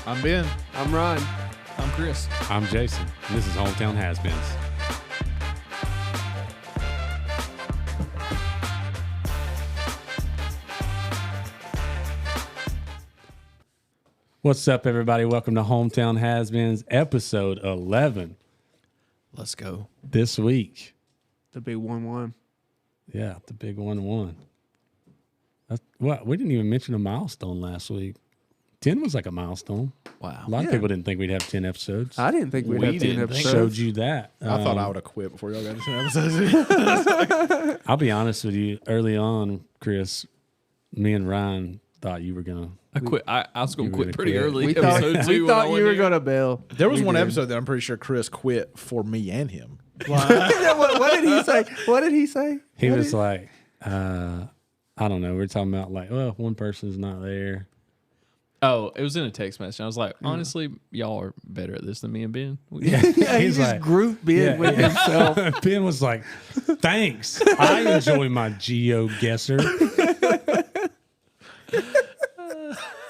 I'm Ben. I'm Ron. I'm Chris. I'm Jason. And this is Hometown Has-Beens. What's up, everybody? Welcome to Hometown Has-Beens, episode 11. Let's go. This week. The big 1-1. Yeah, the big 1-1. What? We didn't even mention a milestone last week. 10 was like a milestone. Wow. A lot of people didn't think we'd have 10 episodes. I didn't think we'd have 10 episodes. Showed you that. I thought I would have quit before y'all got to 10 episodes. I'll be honest with you. Early on, Chris, me and Ryan thought you were going to. I quit. I was going to quit pretty quit. early. We thought, episode we 2 thought you were going to bail. There was We one did. episode that I'm pretty sure Chris quit for me and him. What did he say? What did he say? He was like, I don't know. We're talking about like, well, one person's not there. Oh, it was in a text message. I was like, honestly, y'all are better at this than me and Ben. Yeah, he He's just like- grouped Ben with himself. Ben was like, thanks. I enjoy my GeoGuessr.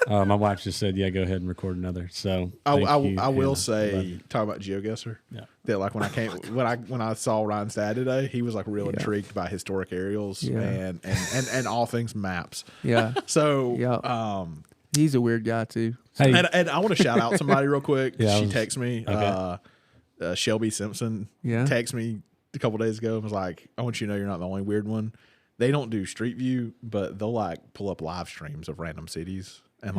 My wife just said, yeah, go ahead and record another. So I thank you, will Hannah. Love say, you. talk about GeoGuessr. Yeah. That like when I saw Ryan's dad today, he was like real intrigued by historic aerials and all things maps. Yeah. So Yeah. He's a weird guy, too. Hey, and I want to shout out somebody real quick. Yeah, She texted me. Okay. Shelby Simpson Yeah. texted me a couple days ago and was like, I want you to know you're not the only weird one. They don't do Street View, but they'll like pull up live streams of random cities and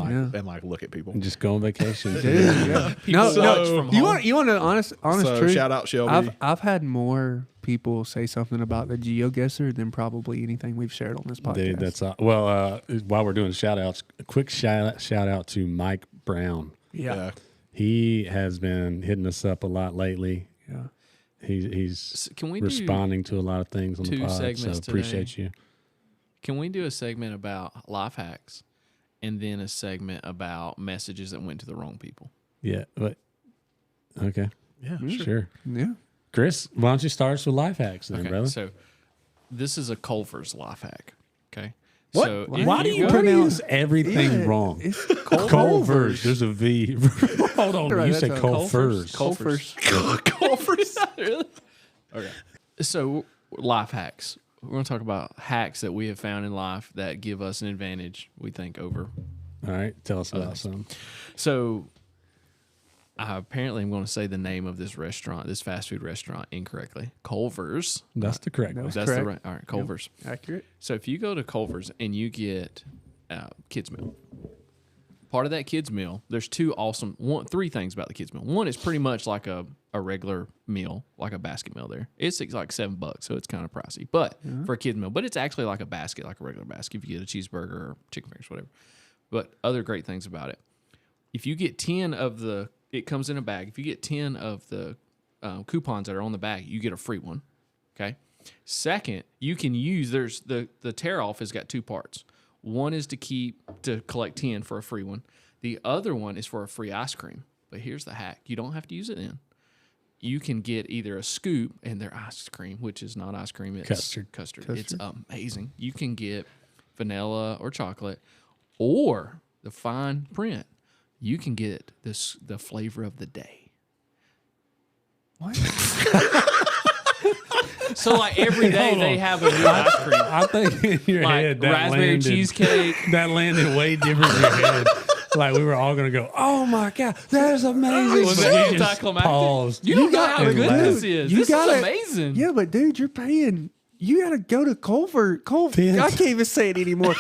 like look at people. just go on vacation. Dude, yeah. People watch from You home. want an honest So truth? shout out Shelby. I've had more people say something about the GeoGuessr than probably anything we've shared on this podcast. Dude, that's well. While we're doing shout outs, a quick shout out to Mike Brown. yeah. He has been hitting us up a lot lately. Yeah. He's Can we do responding to a lot of things on the 2 pod. segments So appreciate you. Can we do a segment about life hacks and then a segment about messages that went to the wrong people? Yeah, but okay, yeah, sure. Yeah. Chris, why don't you start us with life hacks then, Okay, brother? so this is a Culver's life hack. Okay. What? So Why do you go pronounce down- everything wrong? It's Culver's. There's a V. Hold on, Right, you that's said a Culver's. Culver's. Culver's. Really? Okay. So life hacks. We're going to talk about hacks that we have found in life that give us an advantage, we think, over. All right, tell us about some. So apparently I'm going to say the name of this restaurant, this fast food restaurant, incorrectly. Culver's. That's the correct one. That's That's the correct. right. All right, Culver's. Accurate. So if you go to Culver's and you get kids meal, part of that kids meal, there's three things about the kids meal. One is pretty much like a regular meal, like a basket meal there. It's like $7, so it's kind of pricey, but for a kid meal, but it's actually like a basket, like a regular basket. If you get a cheeseburger or chicken fingers, whatever. But other great things about it, if you get 10 of it comes in a bag. If you get 10 of the coupons that are on the bag, you get a free one. Okay. Second, you can use there's the tear off has got 2 parts. One is to collect 10 for a free one. The other one is for a free ice cream. But here's the hack: you don't have to use it then. You can get either a scoop and their ice cream, which is not ice cream, it's custard. It's amazing. You can get vanilla or chocolate, or the fine print. You can get the flavor of the day. What? So like every day Hold they on. have a new ice cream. I think in your Like head that raspberry landed, cheesecake. That landed way different in your head. Like we were all gonna go, oh my god, that is amazing. Was But it we just anticlimactic? paused. You don't know how and good laughed. this is. You This gotta- is amazing. Yeah, but dude, you're paying. You got to go to Culver. Ben. I can't even say it anymore.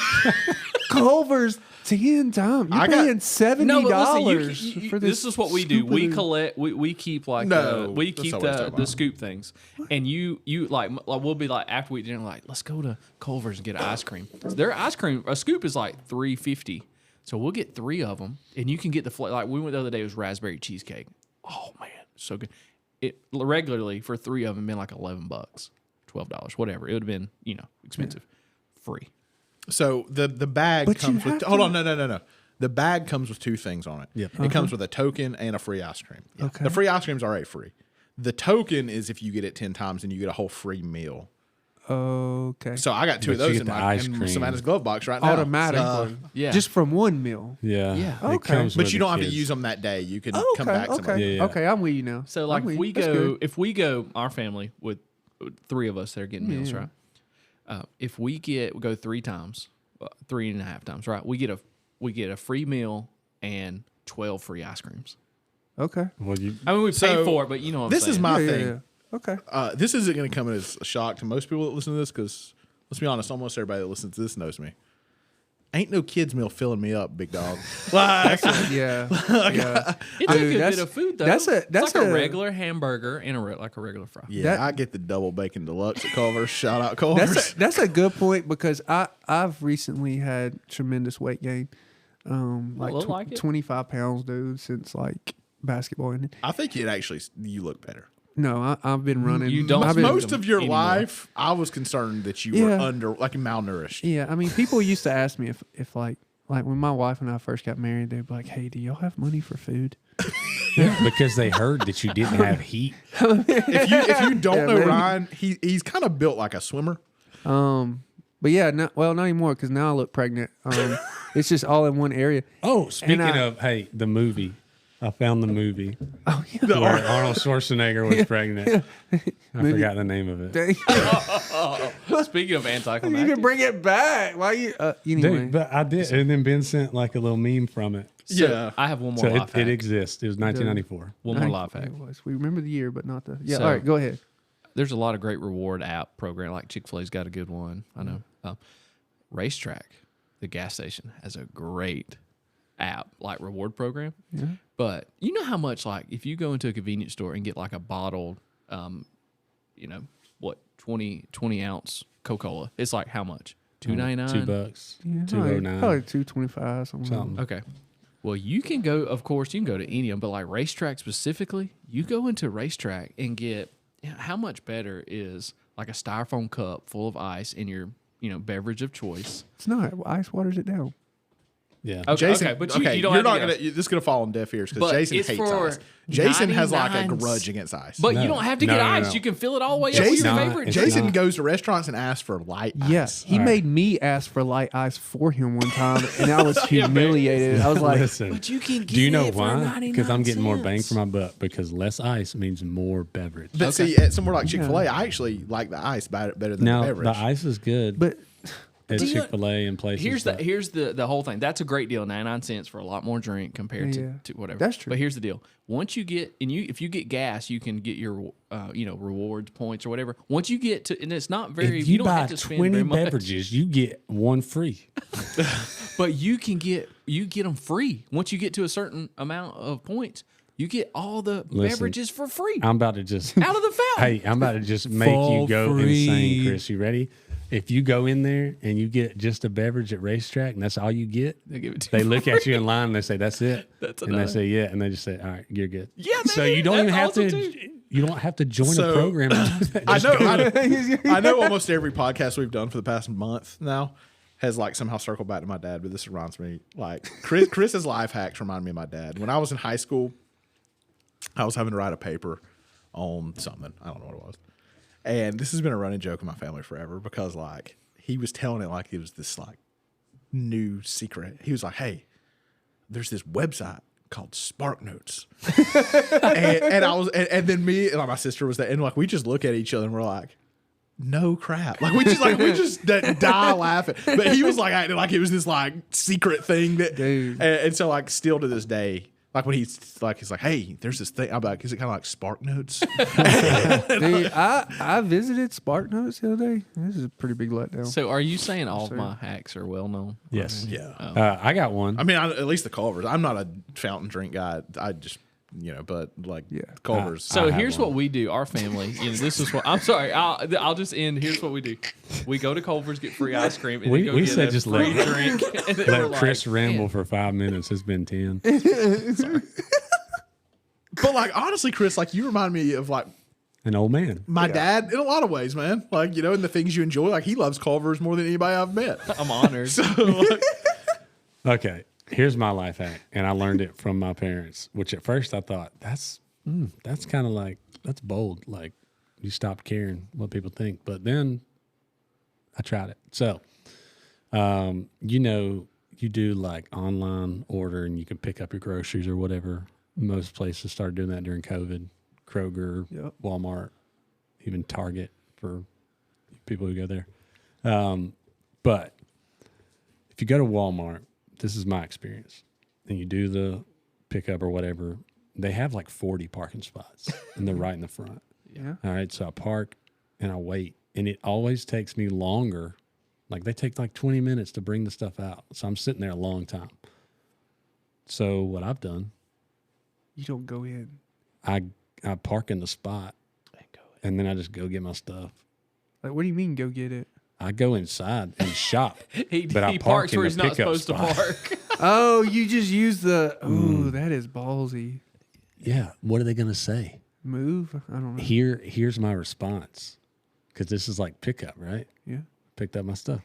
Culver's 10 times. You're paying $70 No, but listen, for this. This is what we do. We stupid- collect. We keep like No, we that's keep not what he's talking the about. scoop things, and you like we'll be like after we eat dinner, like let's go to Culver's and get an ice cream. Their ice cream, a scoop is like $3.50, so we'll get 3 of them, and you can get the flavor. Like we went the other day, it was raspberry cheesecake. Oh man, so good. It regularly for 3 of them been like $11, $12, whatever. It would have been expensive, free. So the bag But you comes with have hold to- on, no. The bag comes with 2 things on it. Yep. It comes with a token and a free ice cream. Okay. The free ice cream's already free. The token is if you get it 10 times and you get a whole free meal. Okay. So I got two But of you those get in the my ice in cream. Savannah's glove box right now. Automatically. Yeah. Just from one meal. Yeah. Yeah. It Okay. comes But with you the don't have to kids. use them that day. You can Oh, come okay. back some Okay. other Yeah, yeah. Okay. I'm with you now. So like I'm with we you. That's go, good. if we go, our family with 3 of us that are getting meals, Yeah. right? If we go 3 times, 3.5 times, right? We get a free meal and 12 free ice creams. Okay. Well, you, I mean, we So, pay for it, but you know what I'm this saying. is my Yeah, thing. yeah. Okay. This isn't going to come as a shock to most people that listen to this because, let's be honest, almost everybody that listens to this knows me. Ain't no kids meal filling me up, big dog. Like, Yeah. yeah. It's a Dude, good that's- bit of food, though. that's a- It's that's like a a- regular hamburger and like a regular fry. yeah, That- I get the double bacon deluxe at Culver's. Shout out Culver's. That's a good point because I've recently had tremendous weight gain. look like it. 25 pounds, dude, since like basketball ended. I think you look better. No, I've been running. You don't I've been, Most of your anymore. life, I was concerned that you were Yeah. malnourished. Yeah, I mean, people used to ask me if like when my wife and I first got married, they'd be like, "Hey, do y'all have money for food?" because they heard that you didn't have heat. If you don't Yeah, know maybe. Ryan, he's kind of built like a swimmer. But yeah, not anymore because now I look pregnant. It's just all in one area. Oh, speaking I- of, hey, the movie. I found the movie Oh yeah. where Arnold Schwarzenegger was pregnant. I forgot the name of it. Speaking of You anticlimactic, can bring it back. Why you? Anyway, Dude, but I did. And then Ben sent like a little meme from it. so Yeah. I have one more So life hack. it exists. It was 1994. One more life hack. It was. We remember the year, but not the. Yeah. So- all right, go ahead. There's a lot of great reward app program. Like Chick-fil-A's got a good one. I know. Racetrack, the gas station, has a great app like reward program. Yeah. But you know how much, like, if you go into a convenience store and get like a bottled, 20 ounce Coca-Cola, it's like how much? $2.99. $2. Yeah, $2.09. Probably 225 something. Something. Okay. Well, you can go, of course, you can go to any of them, but like Racetrack specifically, you go into Racetrack and get, how much better is like a styrofoam cup full of ice in your, beverage of choice. It's not. Ice waters it down. Yeah. Okay, Jason, but you don't you're have not to gonna. go. This is gonna fall on deaf ears because But Jason it's hates for ice. Jason has like a 99 grudge against ice. But No. you don't have to No, get no, ice. no. You can fill it all the way up with Jason- your No, favorite it's drink. Jason not. goes to restaurants and asks for light Yes, ice. he All made me ask for light ice for him one time, and I was humiliated. I was like, Listen, But you can get do you know it for why? 99 Because I'm getting more bang cents. for my buck because less ice means more beverage. But see, at somewhere like Chick-fil-A, I actually like the ice better than Now, the the beverage. ice is good but at Do you- Chick-fil-A and places. Here's the whole thing. That's a great deal, 99 cents for a lot more drink compared Yeah. to whatever. That's true. But here's the deal. Once you get if you get gas, you can get your rewards points or whatever. Once you get to, and it's not very, if you don't buy have to spend 20 very much. beverages, you get one free. But you get them free. Once you get to a certain amount of points, you get all the Listen, beverages for free I'm about to just out of the fountain. Hey, I'm about to just make you For go free. insane, Chris. You ready? If you go in there and you get just a beverage at Racetrack and that's all you get, They give it to they you look for at you in line and they say, "That's it." That's and they enough. say, "Yeah," and they just say, "All right, you're good." Yeah, So man, you don't even have that's to. awesome, too. You don't have to join So, a program. I know almost every podcast we've done for the past month now has like somehow circled back to my dad, but this reminds me like Chris's life hacks remind me of my dad. When I was in high school, I was having to write a paper on something. I don't know what it was. And this has been a running joke in my family forever because like he was telling it like it was this like new secret. He was like, "Hey, there's this website called Spark Notes." and I was and then me and like my sister was there and like we just look at each other and we're like, no crap. Like we just die laughing. But he was like acting like it was this like secret thing that Dude. and so like still to this day, like when he's like, hey, there's this thing. I'm like, is it kind of like Spark Notes? dude, I visited Spark Notes the other day. This is a pretty big letdown. So are you saying all of my hacks are well known? Yes. Yeah. I got one. I mean, at least the Culvers. I'm not a fountain drink guy. I just, but like Yeah. Culvers. So I have here's one. what we do. Our family, this is what I'm sorry. I'll just end. Here's what we do. We go to Culver's, get free ice cream, and We- then go we get said a just free let- drink. And then we're Let Chris like, ramble "Man, for 5 minutes. It's been 10. but like honestly, Chris, like you remind me of like An old man. my dad in a lot of ways, man. Like, in the things you enjoy. Like he loves Culvers more than anybody I've met. I'm honored." So like, Okay, here's my life hack, and I learned it from my parents. Which at first I thought that's kind of like that's bold. Like you stop caring what people think, but then I tried it. So, you do like online order and you can pick up your groceries or whatever. Most places started doing that during COVID. Kroger, Yep. Walmart, even Target for people who go there. But if you go to Walmart, this is my experience, and you do the pickup or whatever, they have like 40 parking spots and they're right in the front. Yeah. All right. So I park and I wait, and it always takes me longer. Like they take like 20 minutes to bring the stuff out. So I'm sitting there a long time. So what I've done, You don't go in. I park in the spot and then I just go get my stuff. Like, what do you mean go get it? I go inside and shop. He But I he park parks in where the he's not pickup supposed spot. to park. Oh, you just use the. Ooh, that is ballsy. Yeah. What are they going to say? Move. I don't know. Here's my response. Because this is like pickup, right? Yeah. Picked up my stuff.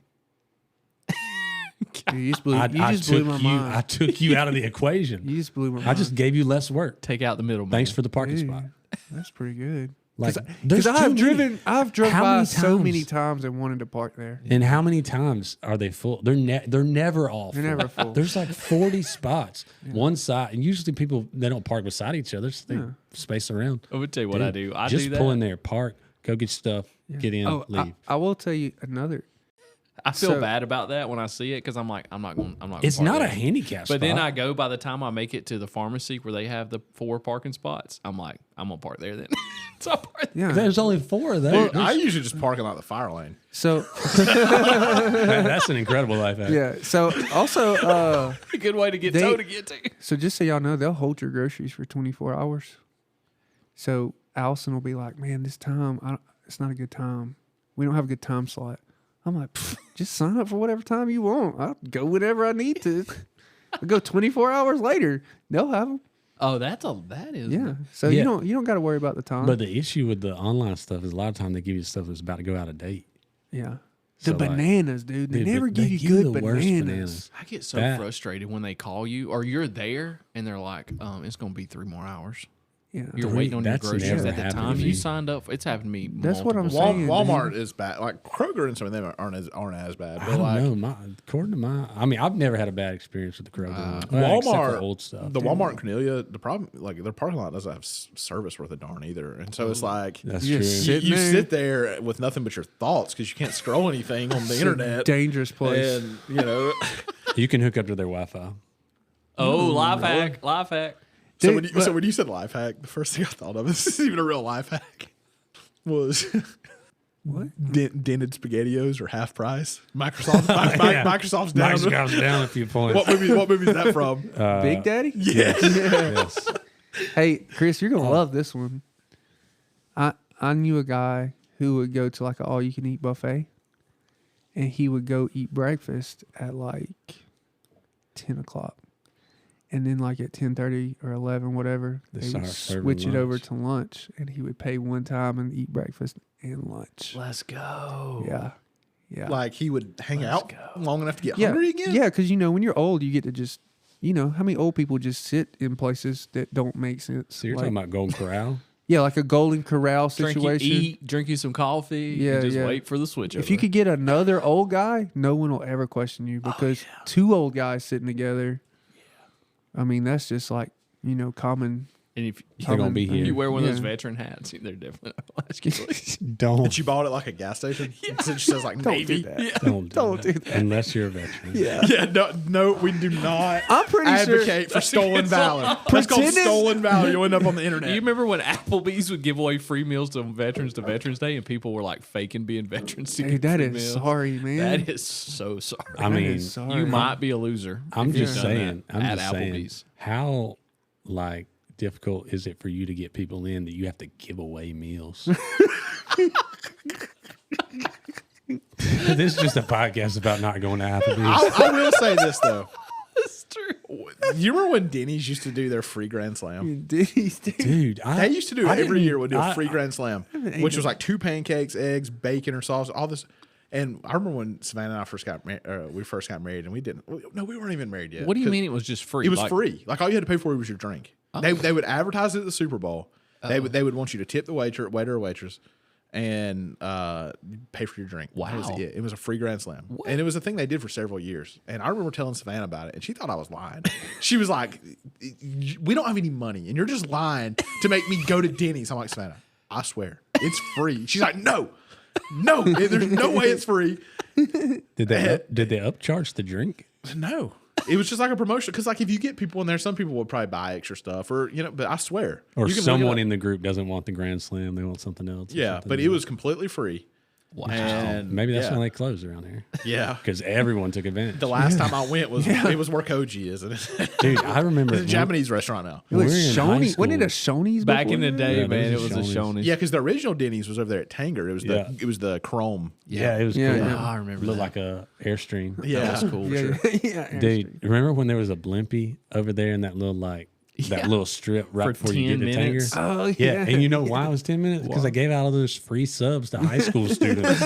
Dude, you just blew, I blew my took you. mind. I took you out of the equation. You just blew my mind. I just gave you less work. Take out the middle. Thanks for the parking Dude, spot. That's pretty good. Like, Because there's I've too many. I've drove How by many so times? many times and wanted to park there. And how many times are they full? They're never all full. They're never full. There's like 40 spots, one side, and usually people they don't park beside each other, so they space around. I'm gonna tell you what I do. I just do that. pull in there, park, go get stuff, get in, Oh, leave. I will tell you another. I feel So- bad about that when I see it because I'm like, I'm not going. It's park not a there. handicap spot. But then I go, by the time I make it to the pharmacy where they have the 4 parking spots, I'm like, I'm going to park there then. So I park there. Yeah. There's only 4 of those. I usually just park in like the fire lane. So That's an incredible life hack. yeah. So also, A good way to get They- to get to. so just so y'all know, they'll hold your groceries for 24 hours. So Allison will be like, "Man, this time it's not a good time. We don't have a good time slot." I'm like, "Just sign up for whatever time you want. I'll go whenever I need to. I'll go 24 hours later. They'll have them." Oh, that is. Yeah. So Yeah. you don't got to worry about the time. But the issue with the online stuff is a lot of time they give you stuff that's about to go out of date. yeah. So, The like, bananas, dude. They dude, never but give they you give you good the worst bananas. bananas. I get so That- frustrated when they call you or you're there and they're like, it's going to be 3 more hours. Yeah. You're waiting on your That's groceries never at the happened time to you me. signed up. It's happened to me. That's what I'm multiple saying. Walmart is bad. Like Kroger and some of them aren't as bad. I But don't like know. According to my, I mean, I've never had a bad experience with the Kroger. one. Well, except for Walmart, old stuff. the Walmart in Cornelia, the problem, like their parking lot doesn't have service worth a darn either, and so it's like That's You true. just you, Sitting you there. sit there with nothing but your thoughts because you can't scroll anything on the internet. Dangerous place. And you know, You can hook up to their Wi-Fi. Oh, life hack. Life hack. so Dude, when you said life hack, the first thing I thought of, this is even a real life hack, was What? dented SpaghettiOs or half price. Microsoft's down. Microsoft's down a few points. What movie is that from? Big Daddy? Yes. Hey, Chris, you're gonna love this one. I knew a guy who would go to like an all-you-can-eat buffet, and he would go eat breakfast at like 10 o'clock, and then like at 10:30 or 11, whatever, They they would start serving switch it over lunch. to lunch, and he would pay one time and eat breakfast and lunch. Let's go. Yeah, yeah, Like he would hang out long enough to get yeah, hungry again. yeah. Because when you're old, you get to just, how many old people just sit in places that don't make sense. So you're Like- talking about Golden Corral? Yeah, like a Golden Corral Drink situation. you eat, drink you some coffee. Yeah, and just yeah. wait for the switch. If you could get another old guy, no one will ever question you because 2 old guys sitting together. I mean, that's just like common. and if They're gonna be here. you wear one of those Yeah. veteran hats, they're definitely not ask you. Don't That you bought it like a gas station. It just says like Don't Navy. do that. don't Don't do do that unless you're a veteran. Yeah. Yeah, no, we do not I'm pretty sure. advocate for stolen valor. That's called Pretending- stolen valor. You'll end up on the Do internet. you remember when Applebee's would give away free meals to Veterans Day, and people were like faking being veterans to Hey, get that free is meals? sorry, man. That is so sorry. I That mean, is sorry. You might be a loser. I'm if you've just done saying. that I'm at just saying. Applebee's. How like difficult is it for you to get people in that you have to give away meals? This is just a podcast about not going to Applebee's. I will say this though. That's true. You remember when Denny's used to do their free Grand Slam? Denny's, dude. Dude, They used to do I every didn't- year would do a I- free Grand Slam, haven't which eaten was like 2 pancakes, eggs, bacon or sauce, all this. And I remember when Savannah and I first got we first got married, and we didn't. No, we weren't even married yet. What do you 'Cause mean it was just free? It was Like, free. Like all you had to pay for was your drink. They would advertise it at the Super Bowl. They would want you to tip the waiter or waitress, and pay for your drink. Wow. That was it. It was a free Grand Slam. And it was a thing they did for several years. And I remember telling Savannah about it, and she thought I was lying. She was like, we don't have any money, and you're just lying to make me go to Denny's. I'm like, Savannah, I swear, it's free. She's like, no, there's no way it's free. Did they upcharge the drink? No. It was just like a promotion. Because like if you get people in there, some people would probably buy extra stuff or, but I swear. Or you can someone in the group doesn't want the Grand Slam. They want something else. Yeah, but it was completely free. Wow. And Maybe that's when they closed around here. Yeah. Because everyone took advantage. The last time I went was it was where Koji is, isn't it? Dude, I remember It's a Japanese restaurant now. It was We're in high Shoney's. Wasn't it a school. Shoney's Back in before the that? day, Yeah, man, it those was are a Shoney's. Shoney's. Yeah, because the original Denny's was over there at Tanger. It was the Chrome. Yeah, it was Yeah, cool. yeah. Oh, I remember Looked that. like a Airstream. Yeah. That was cool. Yeah, Sure. yeah. Dude, remember when there was a Blimpie over there in that little little strip right For before you 10 get to minutes? Tanger? Oh, Yeah, yeah. and you know why it was 10 minutes? Because they gave out all those free subs to high school students.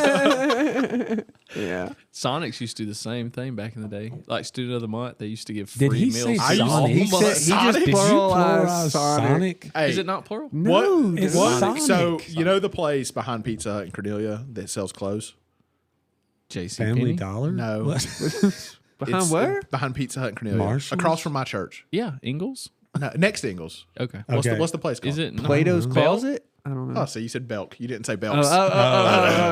Yeah. Sonics used to do the same thing back in the day. Like student of the month, they used to give Did free he meals. say to all Sonic? He month. just Did you pluralized pluralize Sonic. Sonic? Hey, Is it not plural? No, It's dude. Sonic. So you know the place behind Pizza Hut in Cornelia that sells clothes? JC Family Penney? Dollar? No. What? Behind It's where? Behind Pizza Hut in Cornelia, Marshalls? across from my church. Yeah, Ingles. No, next to Ingles. Okay. Okay. What's the place called? Is it not- Plato's Belk? Closet? I don't know. Oh, so you said Belk. You didn't say Oh, Belks.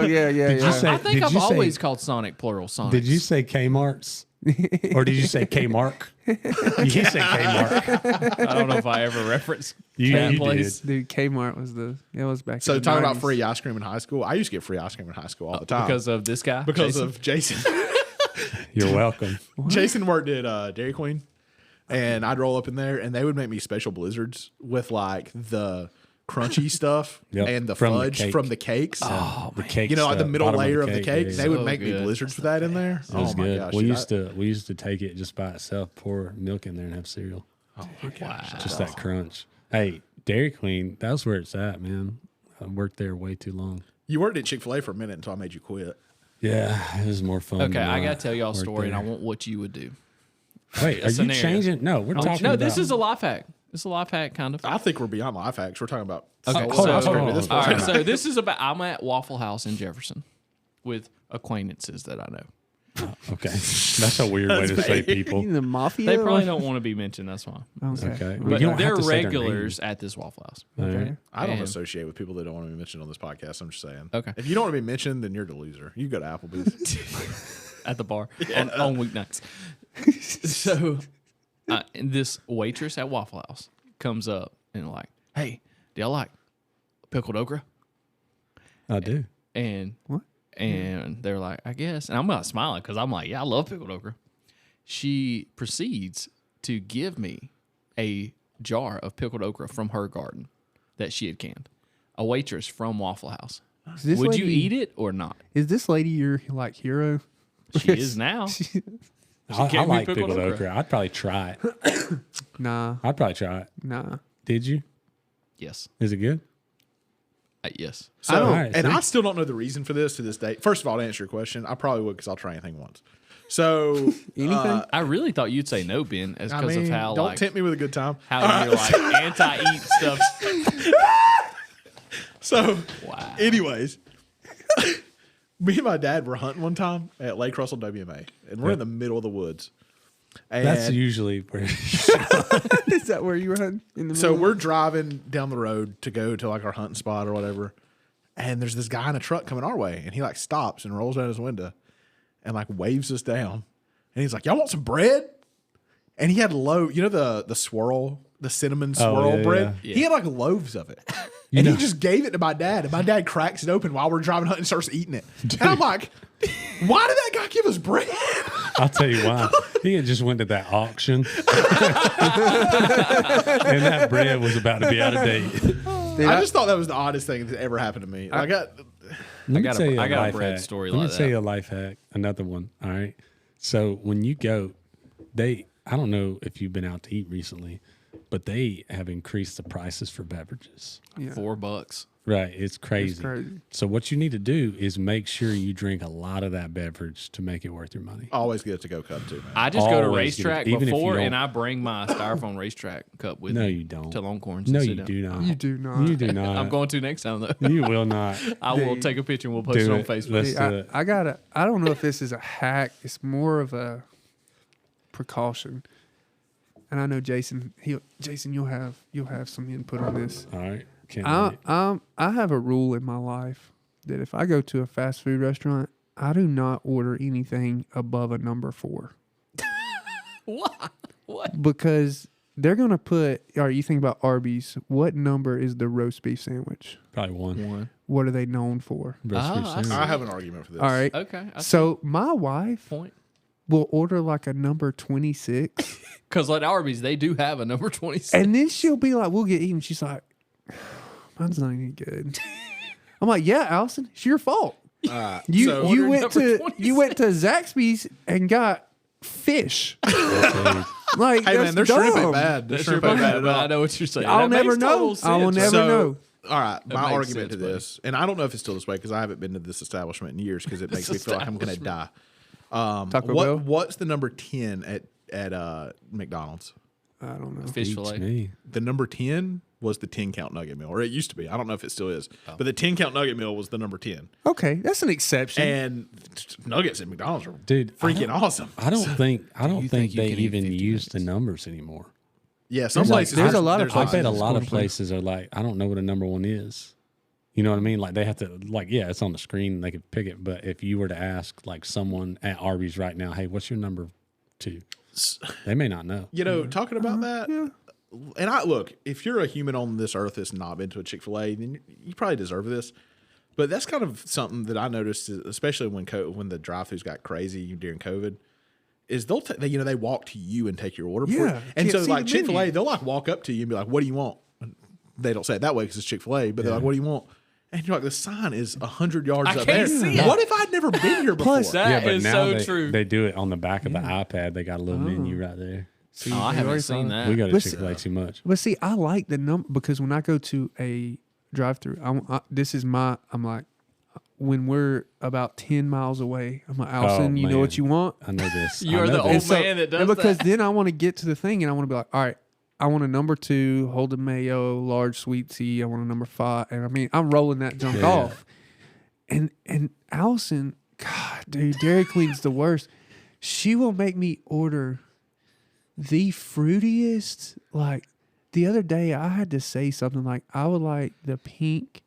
yeah, yeah. Did you say- I think Did I've you say- always called Sonic plural Sonics. Did you say Kmart's? Or did you say Kmark? You said Kmark. I don't know if I ever referenced You that did. place. Dude, Kmart was it was back So in the talking about 90s. free ice cream in high school, I used to get free ice cream in high school all the time Because of this guy? because Jason? of Jason. You're welcome. Jason worked at Dairy Queen, and I'd roll up in there, and they would make me special blizzards with like the crunchy stuff Yep. and the From the fudge cake. from the cakes. The cake, You know, like the stuff, middle bottom layer of the cake. yeah, They yeah. would So make me good. blizzards with that in there. It was Oh my good. gosh! we dude, used to take it just by itself, pour milk in there, and have cereal. oh my gosh! Just that crunch. Hey, Dairy Queen, that's where it's at, man. I worked there way too long. You worked at Chick-fil-A for a minute until I made you quit. Yeah, it was more fun. Okay, than I I got to tell y'all a worked story, and I there. want what you would do. Wait, are you scenario. changing? No, we're talking No, about. this is a life hack. It's a life hack, kind of. I think we're beyond life hacks. We're talking about Okay, salt hold on, ice cream hold at on. this All point. right, so this is about. I'm at Waffle House in Jefferson with acquaintances that I know. Okay, that's a weird way to say people. The mafia? They probably don't want to be mentioned. That's why. Okay, But you don't they're have to say their regulars at this Waffle House. name. All right. I don't And- associate with people that don't want to be mentioned on this podcast. I'm just saying. Okay. If you don't want to be mentioned, then you're the loser. You go to Applebee's. At the bar on weeknights. So, and this waitress at Waffle House comes up and like, "Hey, do y'all like pickled okra?" I do. And What? And they're like, "I guess." And I'm not smiling because I'm like, "Yeah, I love pickled okra." She proceeds to give me a jar of pickled okra from her garden that she had canned. A waitress from Waffle House. Is this Would you lady- eat it or not? Is this lady your like hero? She is now. I gave me like pickled pickled okra. okra. I'd probably try it. Nah, I'd probably try it. nah. Did you? Yes. Is it good? Yes. So, don't- Alright, and see? I still don't know the reason for this to this day. First of all, to answer your question, I probably would because I'll try anything once. So, Anything? I really thought you'd say no, Ben, as I because mean, of how don't like tempt me with a good time. how you're like anti-eat stuff. So, Wow. anyways, me and my dad were hunting one time at Lake Russell WMA, and we're in the middle of the woods. And That's usually where. Is that where you were hunting? In the so middle? we're driving down the road to go to like our hunting spot or whatever, and there's this guy in a truck coming our way, and he like stops and rolls down his window and like waves us down, and he's like, "Y'all want some bread?" And he had you know the swirl, the cinnamon swirl yeah, bread. yeah. He had like loaves of it. And he just gave it to my dad, and my dad cracks it open while we're driving hunting and starts eating it. And I'm like, why did that guy give us bread? I'll tell you why. He had just went to that auction, and that bread was about to be out of date. Dude, I just thought that was the oddest thing that ever happened to me. Like, Let me got a- tell you I got a life bread hack. story Let like me tell that. you a life hack. Another one. All right. So when you go, I don't know if you've been out to eat recently, but they have increased the prices for beverages. yeah. $4. Right. It's crazy. It's crazy. So what you need to do is make sure you drink a lot of that beverage to make it worth your money. Always get a to-go cup too, man. I just go to Always racetrack get it, even if you before, don't- and I bring my styrofoam racetrack cup with No, me you don't. to Longhorns. No, and you sit do down. not. You do not. You do not. I'm going to next time though. You will not. I will Dude. take a picture and we'll post Do it on it. Facebook. Let's See, do it. I don't know if this is a hack. It's more of a precaution. And I know Jason. Jason, you'll have some input on this. All right. Can't wait. I have a rule in my life that if I go to a fast food restaurant, I do not order anything above a number 4 What? What? because they're gonna put. All right, you think about Arby's. What number is the roast beef sandwich? Probably one. What are they known for? Roast beef I sandwich. I have an argument for this. All right. Okay. I see So my wife the point. will order like a number 26. Because like Arby's, they do have a number 26. And then she'll be like, we'll get eaten. She's like, mine's not any good. I'm like, yeah, Allison, it's your fault. You so- you Ordered went number to you went to Zaxby's and got fish. Like, Hey that's man, their shrimp dumb. ain't bad. Their That's shrimp your ain't point, bad at but all. I know what you're saying. I'll That never makes total know. I will sense. never know. All right, my makes argument sense, to this, and I don't know if it's still this way because I haven't been to this establishment in years because it makes me feel like I'm going to die. Taco Bell? What's the number 10 at McDonald's? I don't know. Fish Beats fillet. me. The number 10 was the 10 count nugget meal, or it used to be. I don't know if it still is, but the 10 count nugget meal was the number 10. Okay, that's an exception. And nuggets at McDonald's are Dude, freaking awesome. I don't think you think think you they can eat even 50 use the nuggets? numbers anymore. Yeah, some There's places. there's a lot of there's I places bet a it's lot of going to- places are like, I don't know what a number 1 is. You know what I mean? Like they have to, like, yeah, it's on the screen and they could pick it. But if you were to ask like someone at Arby's right now, hey, what's your number 2? They may not know. You know, talking about that, and I look, if you're a human on this earth that's not been to a Chick-fil-A, then you probably deserve this. But that's kind of something that I noticed, especially when the drive-thrus got crazy during COVID, is they walk to you and take your order. For Yeah, you. And can't so see like the Chick-fil-A, menu. they'll like walk up to you and be like, "What do you want?" And they don't say it that way because it's Chick-fil-A, but they're like, "What do you want?" And you're like, the sign is 100 yards I up can't there. see it. What if I'd never been here before? Plus, That but is now so they, true. they do it on the back of the iPad. They got a little menu right there. See, Oh, I you haven't already seen found- that. We go to Listen- Chick-fil-A too much. But see, I like the number because when I go to a drive-through, I'm like, when we're about 10 miles away, I'm like, Allison, you know what man. you want? I know this. You I are know the this. old man that does and because that. then I want to get to the thing and I want to be like, all right, I want a number 2, hold the mayo, large sweet tea. I want a number 5. And I mean, I'm rolling that junk Yeah. off. And Allison, God, dude, Dairy Queen's the worst. She will make me order the fruitiest. Like the other day, I had to say something like, I would like the pink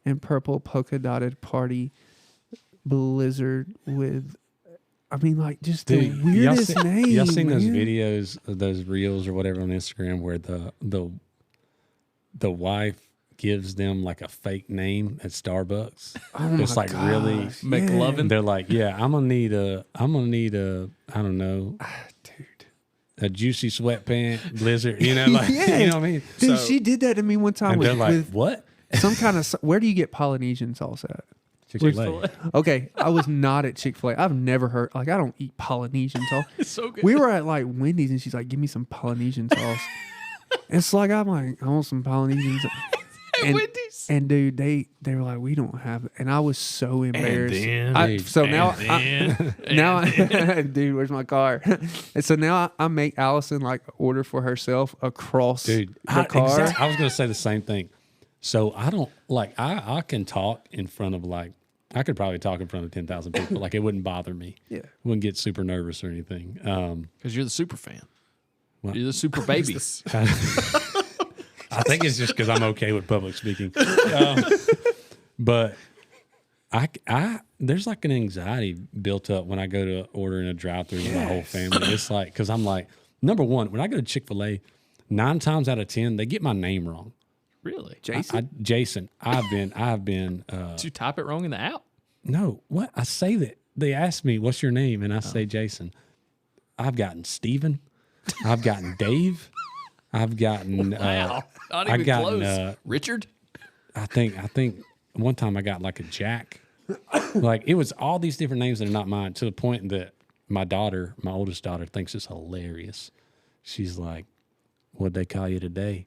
and purple polka dotted party blizzard with, I mean, like just the Dude, weirdest name. Y'all seen those man. videos, those reels or whatever on Instagram where the wife gives them like a fake name at Starbucks? Oh It's my like really gosh, McLovin? They're like, yeah, I'm gonna need a I don't know, dude. a juicy sweatpant blizzard, you know, like Yeah. you know what I mean? Dude, So- she did that to me one time And they're with, like, with what? some kind of. Where do you get Polynesian sauce at? Chick-fil-A. Okay, I was not at Chick-fil-A. I've never heard. Like, I don't eat Polynesian sauce. It's so good. We were at like Wendy's, and she's like, "Give me some Polynesian sauce." It's like I'm like, I want some Polynesian sauce. And, Wendy's. and dude, they were like, we don't have it, and I was so embarrassed. then- So now, dude, where's my car? And so now I make Allison like order for herself across Dude, the car. I was gonna say the same thing. So I don't like I can talk in front of like I could probably talk in front of 10,000 people. Like it wouldn't bother me. Yeah. Wouldn't get super nervous or anything. Because you're the super fan. What? You're the super baby. I think it's just because I'm okay with public speaking. But I there's like an anxiety built up when I go to order in a drive-thru with my whole family. It's like because I'm like, number one, when I go to Chick-fil-A, 9 times out of 10 they get my name wrong. Really? Jason. I've been Did you type it wrong in the app? no, what? I say that. They ask me, what's your name? And I say Jason. I've gotten Steven. I've gotten Dave. I've gotten Wow. Not I even got, close. Richard? I think one time I got like a Jack. Like it was all these different names that are not mine, to the point that my oldest daughter, thinks it's hilarious. She's like, what'd they call you today?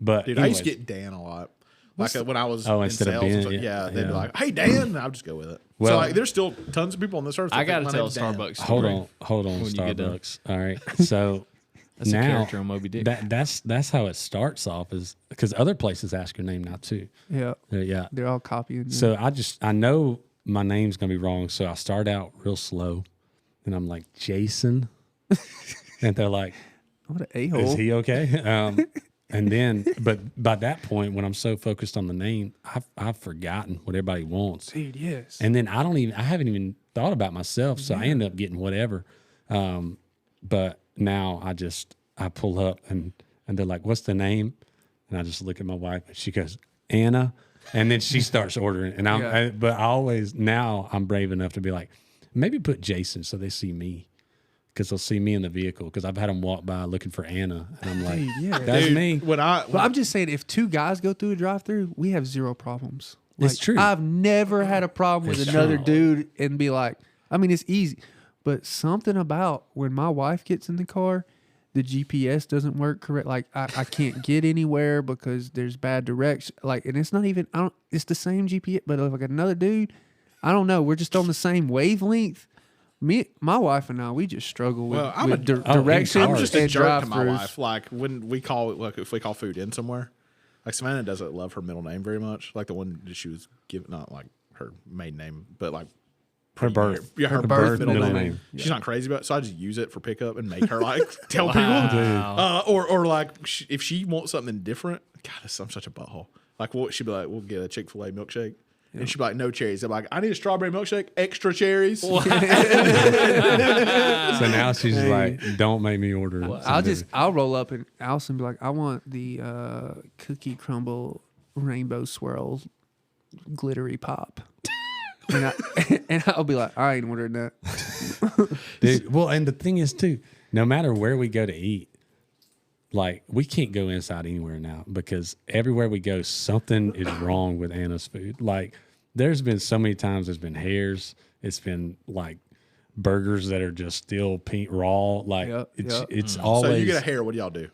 But Dude, I used to anyways, get Dan a lot. Like when I was Oh, in instead of sales, and being- stuff, yeah, they'd be yeah. like, "Hey, Dan," and I would just go with it. Well- so like, there's still tons of people on this earth. that I think got to my tell a name's Dan. Starbucks Hold story. on, When you get done. Starbucks. All right, so That's a now character on Moby Dick. that's how it starts off, is because other places ask your name now too. Yeah. Yeah. They're all copying. So I know my name's gonna be wrong, so I start out real slow, and I'm like Jason, and they're like, what an "Is a-hole. he okay?" And then, but by that point, when I'm so focused on the name, I've forgotten what everybody wants. Dude, yes. And then I haven't even thought about myself, so I end up getting whatever. But now I pull up and they're like, "What's the name?" And I just look at my wife and she goes, "Anna," and then she starts ordering. And but now I'm brave enough to be like, maybe put Jason so they see me. Because they'll see me in the vehicle. Because I've had them walk by looking for Anna, and I'm like, Dude, yeah. "That's Dude, me." When But I'm just saying, if two guys go through a drive-through, we have zero problems. It's true. I've never had a problem with It's another true. dude and be like, I mean, it's easy. But something about when my wife gets in the car, the GPS doesn't work correct. Like I can't get anywhere because there's bad direction. Like, and it's not even. It's the same GPS, but like another dude, I don't know. We're just on the same wavelength. My wife and I, we just struggle with, Well, I'm a- directions. I'm just a and jerk to my drive-thrus. wife. Like when we call it, like if we call food in somewhere, like Savannah doesn't love her middle name very much. Like the one that she was given, not like her maiden name, but like Her birth. yeah, her birth birth middle middle name. name. She's not crazy about it, so I just use it for pickup and make her like tell Wow. people. Or like if she wants something different, God, I'm such a butthole. Like she'd be like, "We'll get a Chick-fil-A milkshake." And she'd be like, "No cherries." I'm like, "I need a strawberry milkshake, extra cherries." So now she's like, "Don't make me order." I'll roll up and Allison be like, I want the cookie crumble rainbow swirl glittery pop. and I'll be like, I ain't ordering that. Dude, well, and the thing is too, no matter where we go to eat, like we can't go inside anywhere now because everywhere we go, something is wrong with Anna's food. Like there's been so many times there's been hairs. It's been like burgers that are just still pink raw. Like it's always. So you get a hair. What do y'all do?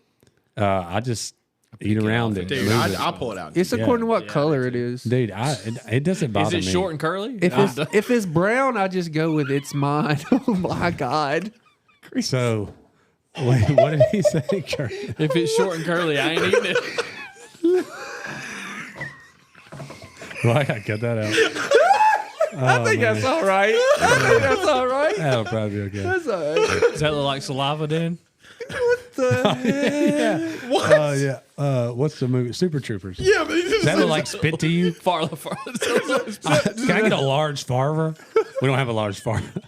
I just eat around it. Dude, move it. I'll pull it out. It's according to what color it is. Dude, it doesn't bother Is it me. short and curly? If it's brown, I just go with it's mine. Oh my God. So, wait, what did he say, Kurt? If it's short and curly, I ain't eating it. Well, I gotta cut that out. I think that's all right. I think that's all right. That'll probably be okay. That's all right. Does that look like saliva, Dan? Oh yeah. What's the movie? Super Troopers. Yeah, but Does that look like spit to you? Farley. Can I get a large farva? We don't have a large farva.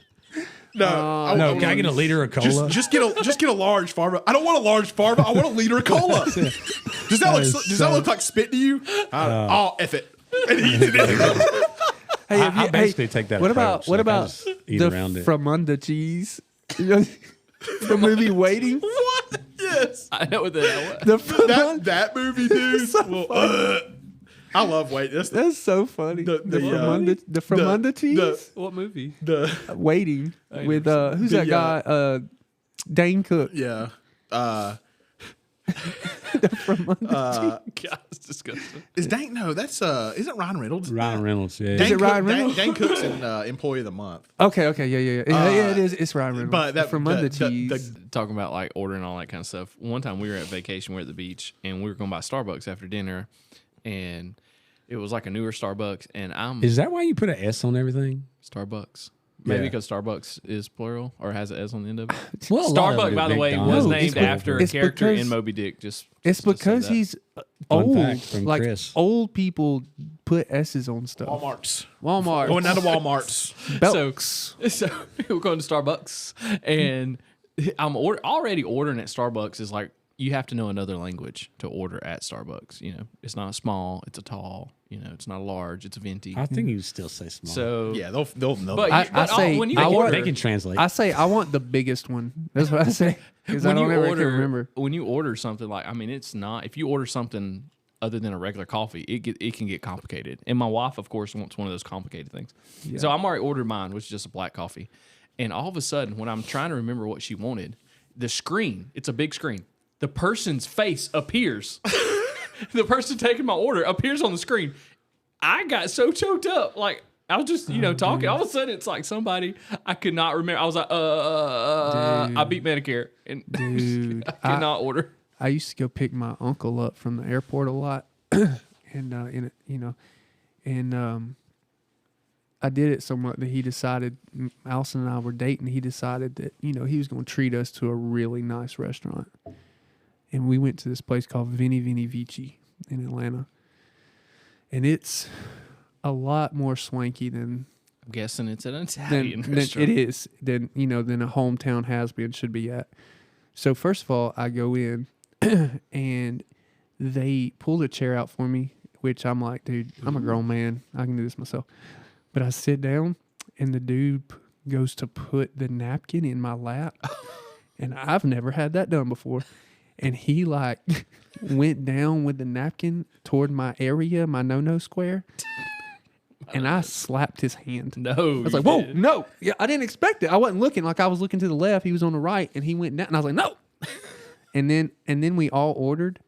no. No, can I get a liter of cola? Just get a large farva. I don't want a large farva. I want a liter of cola. Does that look like spit to you? Oh, F it. And he eats it anyway. Hey, I basically take that What approach. about Like, I just eat the around it. Fromunda cheese? You know, the movie Waiting. What? Yes. I know what that was. The Fromunda. That movie, dude. Well, I love That's That's so funny. The Fromunda cheese. What movie? Waiting with who's that guy? Dane Cook. Yeah. God, it's disgusting. Is Dank? No, that's isn't Ryan Reynolds? Ryan Reynolds. Yeah. Is it Ryan Reynolds? Dane Cook's in Employee of the Month. Okay, yeah. Yeah, it is. It's Ryan Reynolds. But that Fromunda cheese. Talking about like ordering all that kind of stuff. One time we were at vacation, we were at the beach, and we were going by Starbucks after dinner, and it was like a newer Starbucks, and Is that why you put an S on everything? Starbucks. Maybe Yeah. because Starbucks is plural or has an S on the end of it. Well, a lot of Starbucks, it by is the way, McDonald's. was No, named it's after a it's character because- in Moby Dick. It's because he's Fun old. fact from like Chris. old people put S's on stuff. Walmart. Going down to Walmart's. Belks. So we're going to Starbucks, and I'm already ordering at Starbucks is like you have to know another language to order at Starbucks. You know, it's not a small, it's a tall. You know, it's not a large, it's a venti. I think you still say small. So Yeah, they'll know. But that. I say when you I want- order, they can translate. I say I want the biggest one. That's what I say. Because I when don't you ever can order, remember. when you order something like, I mean, it's not. If you order something other than a regular coffee, it can get complicated. And my wife, of course, wants one of those complicated things. So I'm already ordered mine, which is just a black coffee. And all of a sudden, when I'm trying to remember what she wanted, the screen, it's a big screen. The person's face appears the person taking my order appears on the screen. I got so choked up. Like, I was just, talking. dude. All of a sudden, it's like somebody I could not remember. I was like, Dude. I beat Medicare. And Dude, I could not order. I used to go pick my uncle up from the airport a lot, and I did it so much that he decided, Allison and I were dating. He decided that he was going to treat us to a really nice restaurant, and we went to this place called Vini Vini Vici in Atlanta, and it's a lot more swanky than I'm guessing it's an Italian than restaurant. it is than a hometown has-been should be at. So first of all, I go in and they pulled a chair out for me, which I'm like, dude, I'm a grown man. I can do this myself. But I sit down and the dude goes to put the napkin in my lap. And I've never had that done before. And he like went down with the napkin toward my area, my no-no square. And I slapped his hand. No. I was like, whoa, no. Yeah, I didn't expect it. I wasn't looking. Like I was looking to the left. He was on the right and he went down. And I was like, no. And then we all ordered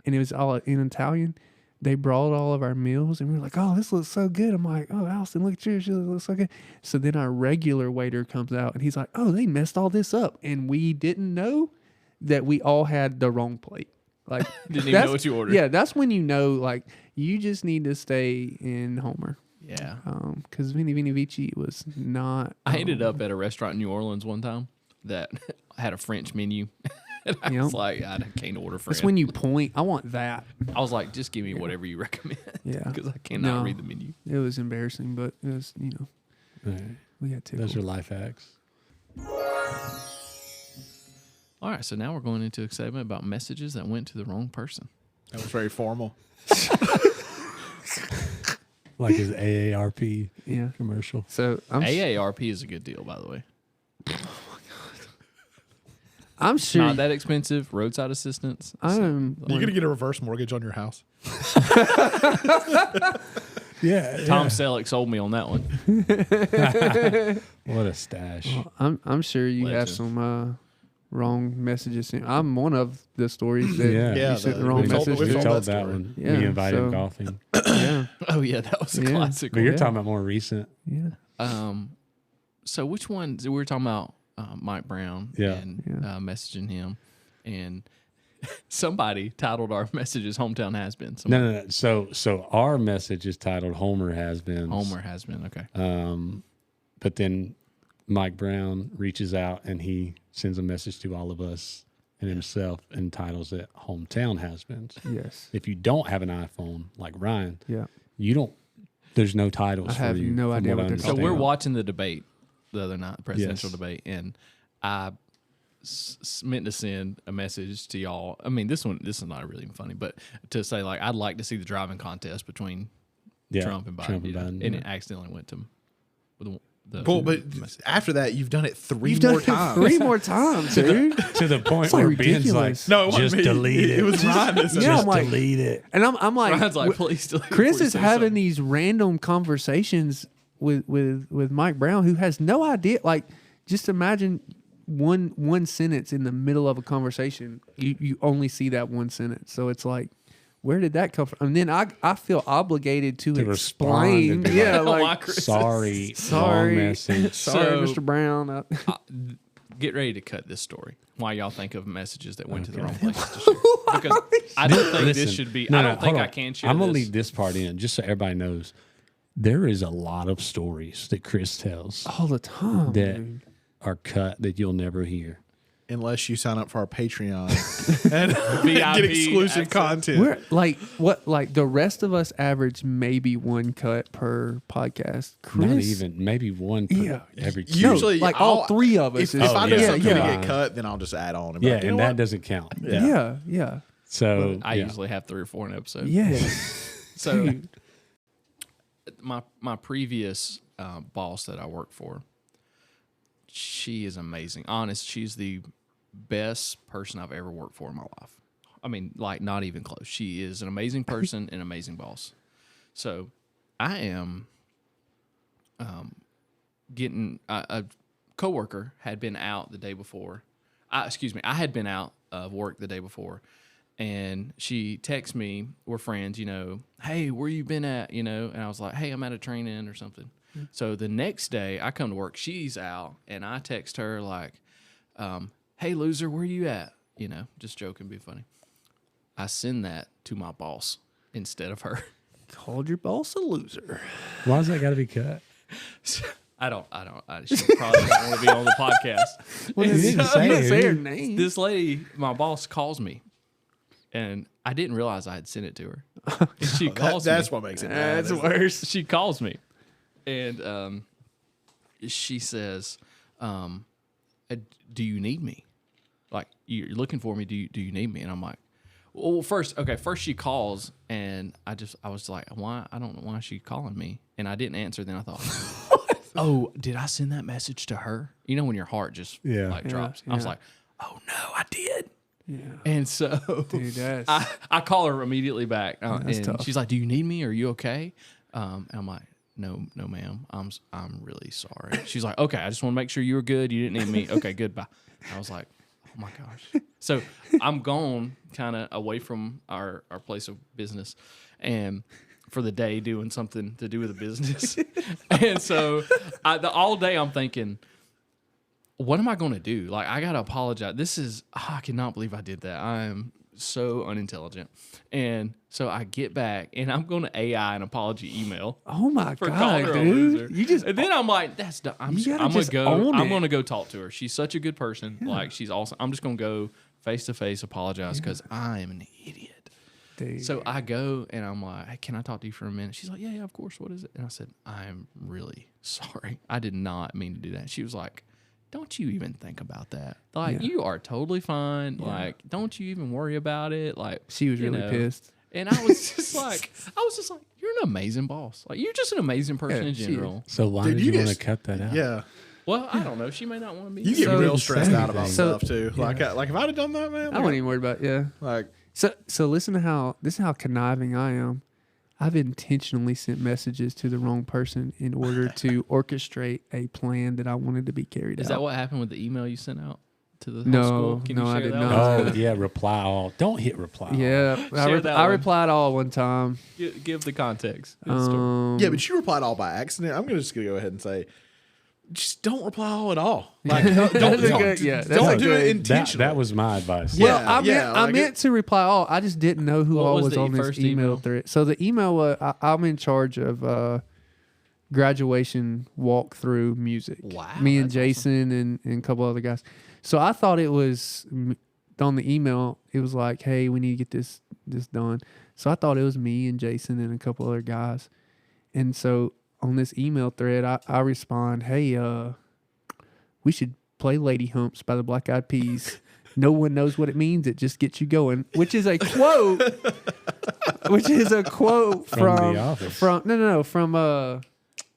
and it was all in Italian. They brought all of our meals and we were like, oh, this looks so good. I'm like, oh, Allison, look at yours. She looks so good. So then our regular waiter comes out and he's like, oh, they messed all this up. And we didn't know that we all had the wrong plate. Like, Didn't even know what you ordered. Yeah, that's when you know, like, you just need to stay in Homer. Yeah. Because Vini Vini Vici was not. I ended up at a restaurant in New Orleans one time that had a French menu. And I was like, I can't order French. That's when you point. I want that. I was like, just give me whatever you recommend. Yeah. Because I cannot read the menu. It was embarrassing, but it was, All right. we got tickled. Those are life hacks. All right, so now we're going into a segment about messages that went to the wrong person. That was very formal. Like his AARP Yeah. commercial. So AARP is a good deal, by the way. I'm sure. Not that expensive. Roadside assistance. I'm. You're gonna get a reverse mortgage on your house. Yeah. Tom Selleck sold me on that one. What a stash. I'm sure you have Legend. some wrong messages. I'm one of the stories that Yeah, you sent the- the wrong we told- message. we We told told that that story. one. Yeah, We invited him so- golfing. Yeah, Oh, yeah, that was a Yeah. classic But you're Yeah. talking about more recent. yeah. So which one? We were talking about Mike Brown Yeah. and Yeah. messaging him. And somebody titled our messages "Hometown Has Been." No. So our message is titled Homer Has Been. Homer has been. Okay. But then Mike Brown reaches out and he sends a message to all of us and himself and titles it Hometown Has Been. Yes. If you don't have an iPhone like Ryan, Yeah. you don't. There's no titles I for have you. no from idea I what they're So talking we're about. watching the debate the other night, the presidential Yes. debate, and I meant to send a message to y'all. I mean, this is not really funny, but to say like I'd like to see the driving contest between Trump and Biden, and yeah. it accidentally went to the Cool, but after that, you've done it three You've done more it times. 3 more times, dude. to the point It's like where Ben's like, ridiculous. No, it wasn't just me. delete it. It was Ryan that said Yeah, Just I'm like- delete it. And I'm like, Ryan's like, please. delete Chris before you is say having something. these random conversations with Mike Brown, who has no idea. Like, just imagine one sentence in the middle of a conversation. You only see that one sentence, so it's like, where did that come from? And then I feel obligated to respond explain. and be Yeah, Why like Chris is- Sorry, Sorry. wrong message. sorry, So- Mr. Brown. Get ready to cut this story. Why y'all think of messages that went to the wrong places to share? Because I don't think this should be. I don't think hold I on. can share. I'm gonna this. leave this part in just so everybody knows. There is a lot of stories that Chris tells All the time, that dude. are cut that you'll never hear. Unless you sign up for our Patreon and VIP get exclusive access. content. We're like the rest of us average maybe one cut per podcast. Chris, Not even maybe one per Yeah. every two. Usually, like all 3 of us. If is- I know yeah, something's yeah. gonna get cut, then I'll just add on. And be yeah, like, you and know that what? doesn't count. yeah. So I yeah. usually have 3 or 4 in an episode. Yes. So Dude. my previous boss that I worked for, she is amazing. Honest, she's the best person I've ever worked for in my life. I mean, like, not even close. She is an amazing person, an amazing boss. So I am getting a coworker had been out the day before. I had been out of work the day before, and she texts me, we're friends, hey, where you been at, and I was like, hey, I'm at a training or something. So the next day I come to work, she's out, and I text her like, hey, loser, where you at? Just joking, be funny. I send that to my boss instead of her. Called your boss a loser. Why's that got to be cut? I she probably don't want to be on the podcast. Well, you didn't say her her name. This lady, my boss, calls me, and I didn't realize I had sent it to her. And she calls me. That's what makes it bad. That's worse. She calls me, and she says, "Do you need me? Like, you're looking for me? Do you need me?" And I'm like, "Well, first she calls, and I was like, why? I don't know why she's calling me." And I didn't answer. Then I thought, oh, did I send that message to her? When your heart just drops. I was like, oh no, I did. Yeah. And so Dude, that's I call her immediately back, and tough. she's like, "Do you need me? Are you okay?" And I'm like, "No, ma'am. I'm really sorry." She's like, "Okay, I just want to make sure you were good. You didn't need me. Okay, goodbye." I was like, "Oh my gosh!" So I'm gone, kind of away from our place of business, and for the day doing something to do with the business. And so all day I'm thinking, what am I going to do? Like, I got to apologize. I cannot believe I did that. I am so unintelligent. And so I get back, and I'm going to AI an apology email. oh my For calling god, her a dude! loser. You just And then I'm like, that's dumb. I'm gotta going just to go. own I'm it. going to go talk to her. She's such a good person. Like, she's awesome. I'm just going to go face to face apologize because I am an idiot. dude. So I go, and I'm like, hey, can I talk to you for a minute? She's like, yeah, of course. What is it? And I said, I'm really sorry. I did not mean to do that. She was like, don't you even think about that. Like, you are totally fine. Like, don't you even worry about it. Like, she was really pissed. And I was just like, you're an amazing boss. Like, you're just an amazing person in she is. general. So why Dude, did you you want to just- cut that out? Yeah. Well, I don't know. She may not want to be. You get So- real stressed out about So- stuff too. Like if I'd have done that, man. I wasn't even worried about Like So listen to how conniving I am. I've intentionally sent messages to the wrong person in order to orchestrate a plan that I wanted to be carried out. Is that what happened with the email you sent out to the No, whole school? Can no, you I share did that not. one? Oh yeah, reply all. Don't hit reply. all. Yeah, Share that I one. replied all one time. Give the context. Give the story. yeah, but you replied all by accident. I'm just gonna go ahead and say, just don't reply all at all. Like don't That's a good- yeah, that's a don't do good- it intentionally. That was my advice. Yeah. Well, I like meant to reply all. I just didn't know who What all was was the on this first email email? thread. So the email, I'm in charge of graduation walkthrough music. Wow, Me and that's Jason and a couple other guys. So I thought it was on the email. It was like, hey, we need to get this done. So I thought it was me and Jason and a couple other guys. And so on this email thread, I respond, hey, we should play Lady Humps by the Black Eyed Peas. No one knows what it means. It just gets you going, which is a quote. Which is a quote From The Office. from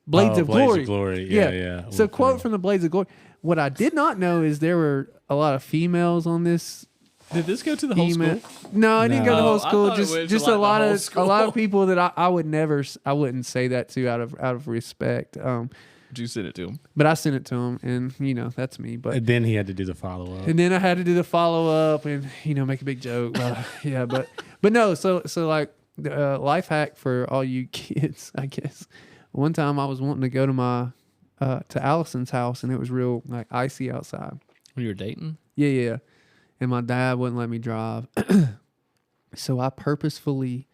Blades of Glory. Yeah. So quote from the Blades of Glory. What I did not know is there were a lot of females on this Did this go to the whole email. school? No, I didn't go to the No. whole I school. thought it went to, Just like, a the lot whole of a lot of school. people that I wouldn't say that to out of respect. Did you send it to him? But I sent it to him, and that's me. But And then he had to do the follow up. and then I had to do the follow up and make a big joke. Yeah, but no. So like life hack for all you kids, I guess. One time I was wanting to go to my to Allison's house, and it was real like icy outside. When you were dating? Yeah. And my dad wouldn't let me drive. So I purposefully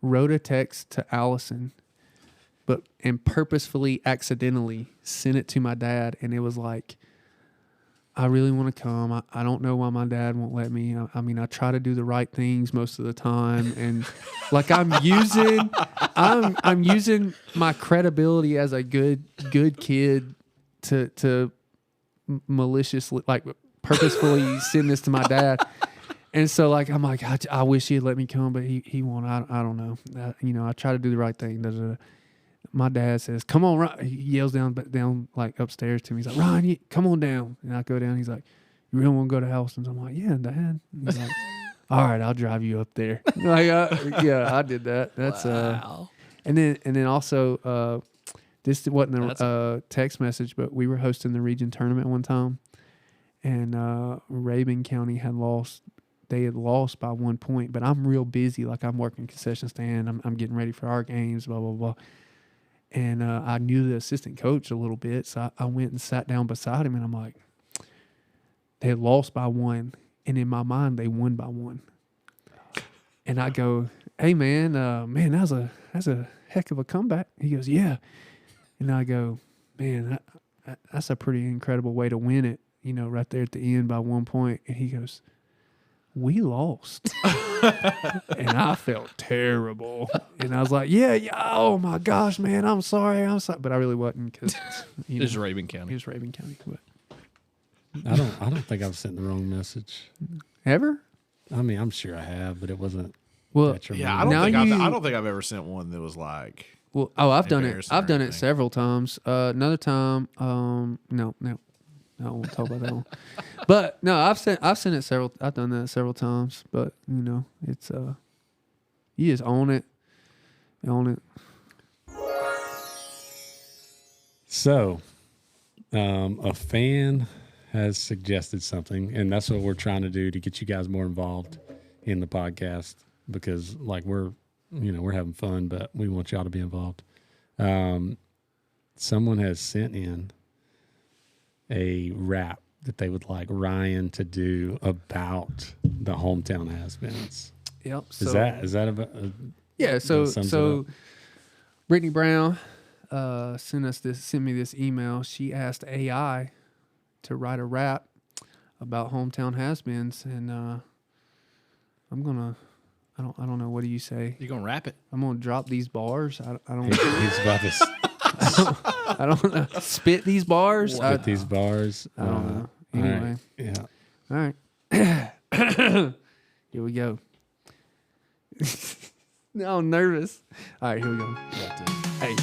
wrote a text to Allison, and purposefully, accidentally sent it to my dad. And it was like, I really want to come. I don't know why my dad won't let me. I mean, I try to do the right things most of the time. And like I'm using my credibility as a good kid to maliciously, like purposefully send this to my dad. And so like, I'm like, I wish he'd let me come, but he won't. I don't know. I try to do the right thing. Da-da-da. My dad says, come on, Ryan. He yells down like upstairs to me. He's like, Ryan, come on down. And I go down. He's like, you really want to go to Halston's? I'm like, yeah, Dad. And he's like, all right, I'll drive you up there. Like, yeah, I did that. That's Wow. And then also, this wasn't a text message, but we were hosting the region tournament one time, and Rabun County had lost they had lost by 1 point, but I'm real busy. Like I'm working concession stand. I'm getting ready for our games, blah, blah, blah. And I knew the assistant coach a little bit. So I went and sat down beside him and I'm like, they had lost by 1. And in my mind, they won by 1. And I go, hey man, that's a heck of a comeback. He goes, yeah. And I go, man, that's a pretty incredible way to win it, you know, right there at the end by 1 point. And he goes, we lost. And I felt terrible. And I was like, yeah, oh my gosh, man, I'm sorry. But I really wasn't because it was Rabin County. It was Rabin County. But. I don't think I've sent the wrong message. Ever? I mean, I'm sure I have, but it wasn't. Well, yeah, I don't think I've ever sent one that was like. Well, I've done it. Embarrassing I've or done it anything. several times. Another time, no, I won't talk about that one. But no, I've sent it several. I've done that several times. But you know, it's you just own it. You own it. So, a fan has suggested something, and that's what we're trying to do to get you guys more involved in the podcast because, like, we're having fun, but we want y'all to be involved. Someone has sent in a rap that they would like Ryan to do about the hometown has-beens. Yep. Is that about? Yeah. So that sums it up? Brittany Brown sent me this email. She asked AI to write a rap about hometown has-beens, and I'm gonna. I don't know. What do you say? You gonna rap it? I'm gonna drop these bars. I don't. He's about to I don't know. Spit these bars. spit these bars. I don't know. All right. Anyway. Yeah. All right. Here we go. No, I'm nervous. All right, here we go. Hey,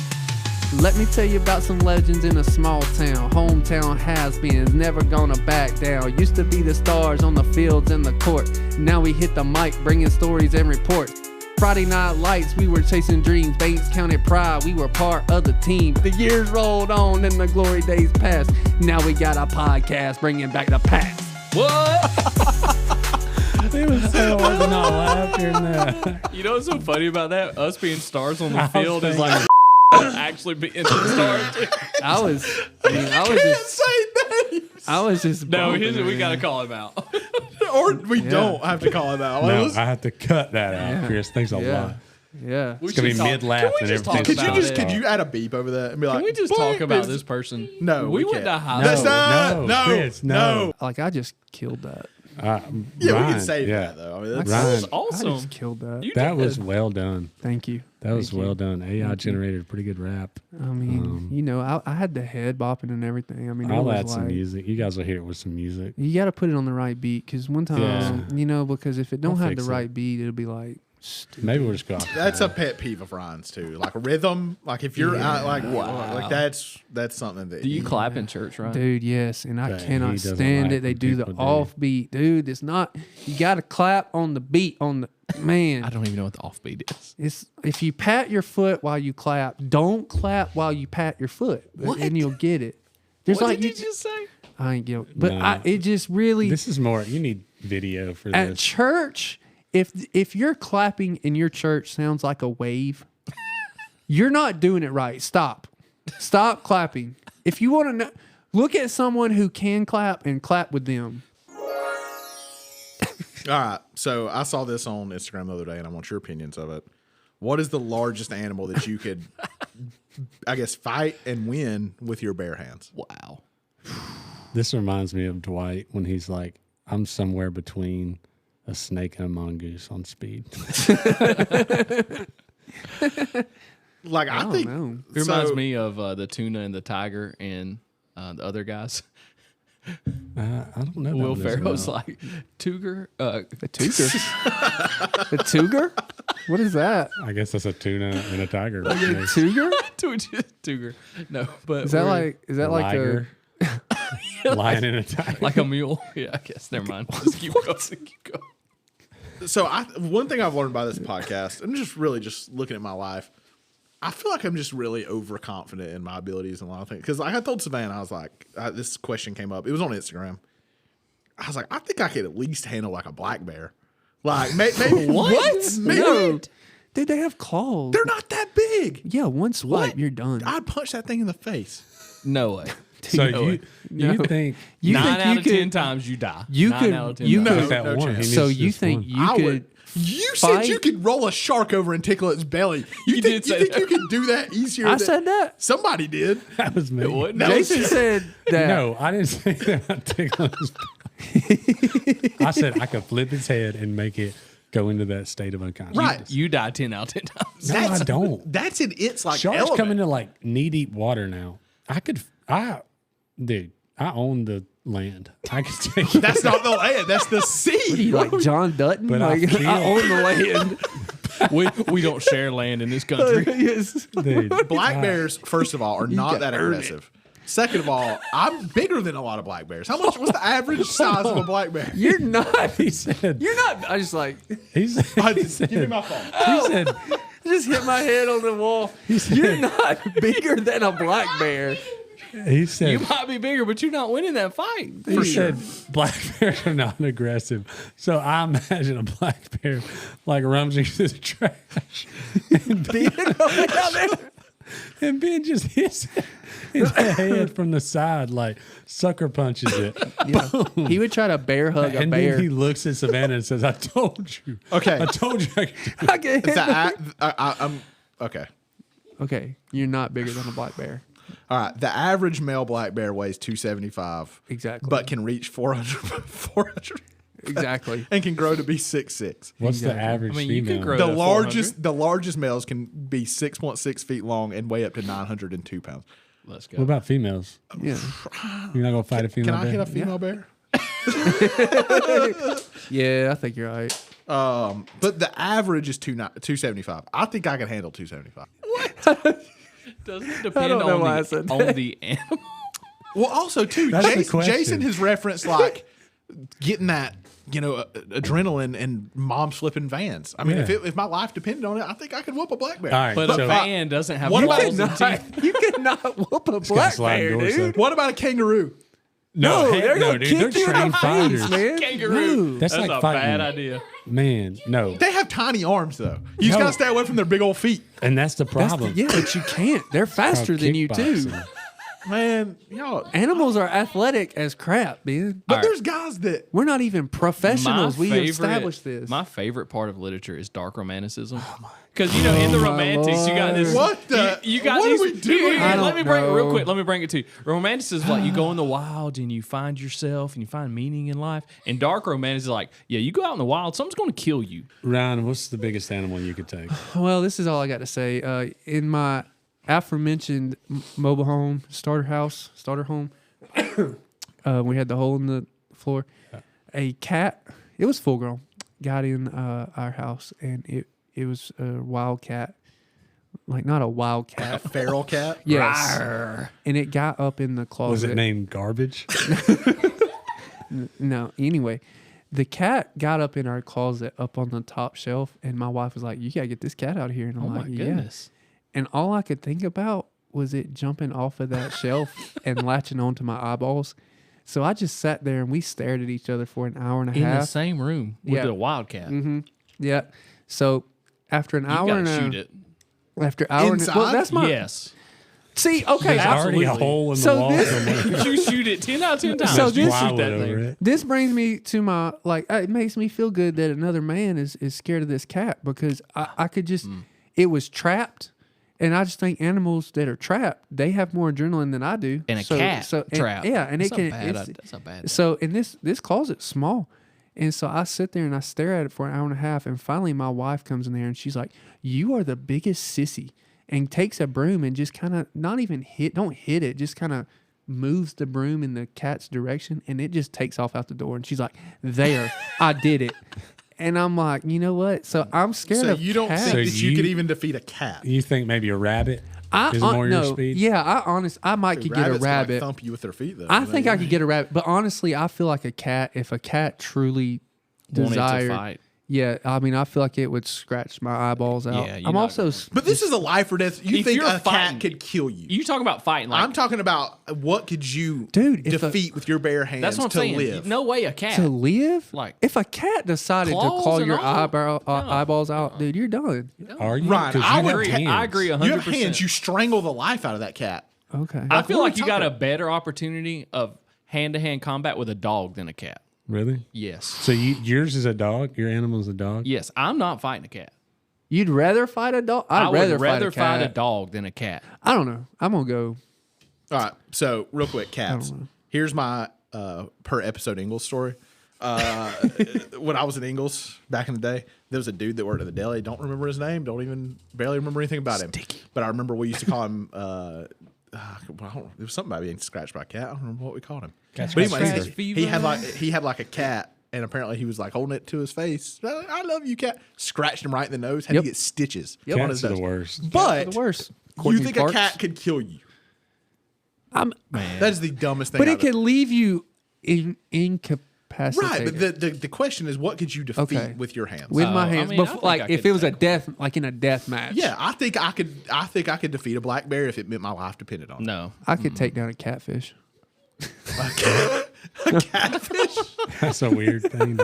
let me tell you about some legends in a small town. Hometown has-beens, never gonna back down. Used to be the stars on the fields and the court. Now we hit the mic, bringing stories and reports. Friday night lights, we were chasing dreams. Banks counted pride, we were part of the team. The years rolled on and the glory days passed. Now we got a podcast bringing back the past. What? It was so hard to not laugh during that. You know what's so funny about that? Us being stars on the field is thinking- like actually being the stars. I was just No, bumping, we got to man. call him out. Or we Yeah. don't have to call it out. Like, No, let's- I have to cut that out, Yeah. Chris. Thanks a Yeah. lot. Yeah. We It's gonna be should talk- mid-laugh can we and just talk everything's about it? could you add a beep over that and be like, Can we just "Boy, talk about this- this person? No, we we went to can't. high That's school. not. No, No, Chris, no. no. Like I just killed that. Yeah, we Ryan, can save yeah. that though. I mean, that's, Ryan, That was I awesome. just killed that. You That did. was well done. Thank you. That was Thank you. well done. AI Thank you. generated a pretty good rap. I mean, you know, I had the head bopping and everything. I mean, it I'll was add some like- music. You guys will hear it with some music. You got to put it on the right beat because one time, Yeah. you know, because if it don't I'll have fix the it. right beat, it'll be like stupid. Maybe we'll just go off. that's a pet peeve of Ryan's too. Like a rhythm. Like if you're out, like Wow. like that's something that Do you clap in church, right? Dude, yes, and I But he cannot doesn't stand like it. They when do the people do. offbeat, dude. It's not. You got to clap on the beat. On the man, I don't even know what the offbeat is. it's if you pat your foot while you clap. Don't clap while you pat your foot, What? and you'll get it. There's What like did you just say? I ain't guilty, but No. it just really This is more. You need video for at this. church. If your clapping in your church sounds like a wave, you're not doing it right. Stop clapping. If you want to know, look at someone who can clap and clap with them. All right. So I saw this on Instagram the other day, and I want your opinions of it. What is the largest animal that you could, I guess, fight and win with your bare hands? Wow. This reminds me of Dwight when he's like, "I'm somewhere between a snake and a mongoose on speed." Like I don't think know. It reminds so- me of the tuna and the tiger and the other guys. I don't know. that Will one as Ferrell's well. like, Cougar. A cougar. A cougar? What is that? I guess that's a tuna and a tiger. A cougar? Cougar. No, but Is that we're- like liger, lion and a tiger. like a mule? Yeah, I guess. Never mind. Just keep going. Keep going. So one thing I've learned by this podcast, and just really just looking at my life, I feel like I'm just really overconfident in my abilities and a lot of things. Because like I told Savannah, I was like, this question came up. It was on Instagram. I was like, I think I could at least handle like a black bear. Like maybe What? Maybe No. Dude, they have claws. they're not that big. Yeah, one swipe, What? you're done. I'd punch that thing in the face. No way. So No you way. think You 9 think out you of could- 10 times you die. You 9 could- out of 10 you times. could- that no one? chance. He So needs you just think one. you I could would. You said fight? you could roll a shark over and tickle its belly. You You think did say you that. could do that easier? I than, said that. somebody did. that was me? What? No. Jason said that. No, I didn't say that. Tickle his- I said I could flip his head and make it go into that state of unconsciousness. Right. You die 10 out of 10 times. No, I don't. That's in its like Sharks element. come into like knee deep water now. Dude, I own the land. I could take it. That's not the land. That's the sea. You like John Dutton? But I like, feel- I own the land. we don't share land in this country. Yes. Dude, Black bears, first of all, are not gotta that earn it. aggressive. Second of all, I'm bigger than a lot of black bears. How much was the average size of a black bear? You're not. he said. You're not. I just like He said. He Give me said. my phone. He said. just hit my head on the wall. You're not bigger than a black bear. He said. You might be bigger, but you're not winning that fight. He said black bears are not aggressive. So I imagine a black bear like rummaging through the trash and Ben just hits it in the head from the side, like sucker punches it. Yeah. He would try to bear hug a And bear. then he looks at Savannah and says, I told you. Okay. I told you I could do it. I get hit. I'm okay. Okay, you're not bigger than a black bear. All right. The average male black bear weighs 275, Exactly. but can reach 400 exactly. and can grow to be 6'6". What's the Exactly. average I mean, you female? could grow The to largest males can be 6.6 feet long and weigh up to 902 pounds. Let's go. What about females? Yeah. You're not gonna fight a Can female I bear? hit a female bear? Yeah, I think you're right. But the average is 275. I think I can handle 275. Doesn't it I depend don't know on why I the, said on the animal? Well, also too, That's the question. Jason has referenced like getting that adrenaline and mom flipping vans. I mean, Yeah. if my life depended on it, I think I could whoop a black bear. All right, But so a van doesn't have what about balls and teeth. You cannot whoop a black sliding bear, doors dude. up. What about a kangaroo? no, heck they're no, gonna dude, kick they're you in trained the fighters. face, man. Kangaroo. No. That's like a fighting. bad idea. Man, no, They have tiny arms though. You just No. gotta stay away from their big old feet. and that's the That's the- problem. yeah, but you can't. They're faster than you too. Kickboxing. Man, y'all. Animals are athletic as crap, man. But All right. there's guys that We're not even professionals. We established this. My favorite part of literature is dark romanticism. Because in the romantics, you got this. What the- You got what these. are we doing? I Let don't me bring it real know. quick. Let me bring it to you. Romanticism is like you go in the wild and you find yourself and you find meaning in life. And dark romance is like, yeah, you go out in the wild, something's going to kill you. Ryan, what's the biggest animal you could take? Well, this is all I got to say. In my aforementioned mobile home, starter home, we had the hole in the floor. A cat, it was full grown, got in our house, and it was a wild cat. Like, not a wild cat. feral cat. Yes. And it got up in the closet. Was it named Garbage? No. Anyway, the cat got up in our closet up on the top shelf, and my wife was like, "You gotta get this cat out of here." And I'm Oh, my like, "Yeah." goodness. And all I could think about was it jumping off of that shelf and latching onto my eyeballs. So I just sat there and we stared at each other for an hour and a In the half. same room with Yeah. the wildcat. Mm-hmm. Yeah. So after an You hour got and to a shoot it. after hour and Inside? well, that's my Yes. see. Okay, There's already a absolutely. hole in the So wall this- somewhere. You shoot it 10 out of 10 times. So you this- shoot Plywood that over thing. it. this brings me to my it makes me feel good that another man is scared of this cat because I could just it was trapped. And I just think animals that are trapped, they have more adrenaline than I do. And a cat trapped. Yeah, and That's it can. That's a bad. So, and this closet's small, and so I sit there and I stare at it for an hour and a half, and finally my wife comes in there and she's like, "You are the biggest sissy," and takes a broom and just kind of don't hit it, just kind of moves the broom in the cat's direction, and it just takes off out the door. And she's like, "There, I did it." And I'm like, you know what? So I'm scared So of you don't cats. think So that you could you- even defeat a cat? You think maybe a rabbit I is more your no, speed? Yeah, I might could get a Rabbits can, rabbit. like, thump you with their feet though. I think I could get a rabbit, but honestly, I feel like a cat. If a cat truly Wanted to desired, fight. Yeah, I mean, I feel like it would scratch my eyeballs out. Yeah, you're I'm not also gonna- But this is a life or death. You If think you're a fighting- cat could kill you? You talking about fighting? Like I'm talking about what could you Dude, if defeat with your bare hands that's what I'm to saying. live? No way, a cat. to live. Like- if a cat decided to Claws claw and your all? eyeballs out, dude, you're done. Are you? Ryan, 'Cause I you would have agree. hands. I agree You 100%. have hands. You strangle the life out of that cat. Okay. I feel what are like we you got a talking- better opportunity of hand-to-hand combat with a dog than a cat. Really? Yes. So yours is a dog. Your animal is a dog. Yes, I'm not fighting a cat. You'd rather fight a dog? I I'd would rather fight a cat. dog than a cat. I don't know. I'm gonna go. All right. So real quick, cats. know. Here's my per episode Ingles story. When I was in Ingles back in the day, there was a dude that worked at the deli. Don't remember his name. Barely remember anything about him. But I remember we used to call him. There was something about being scratched by a cat. I don't remember what we called him. Cat But scratch anyway, fever. he had like a cat, and apparently he was like holding it to his face. I love you, cat. Scratched him right in the nose. Had Yep. to get stitches on Cats his are the nose. worst. But The worst. you Courtney think Parks. a cat could kill you? I'm, That is the dumbest thing. but it I've could leave you incapacitated. Right, but the question is, what could you defeat Okay. with your hands? with my I hands, mean, I before, think like I if could it was a tackle death, like in a death match. Yeah, I think I could defeat a black bear if it meant my life depended on it. No. I could take down a catfish. A catfish. That's a weird thing.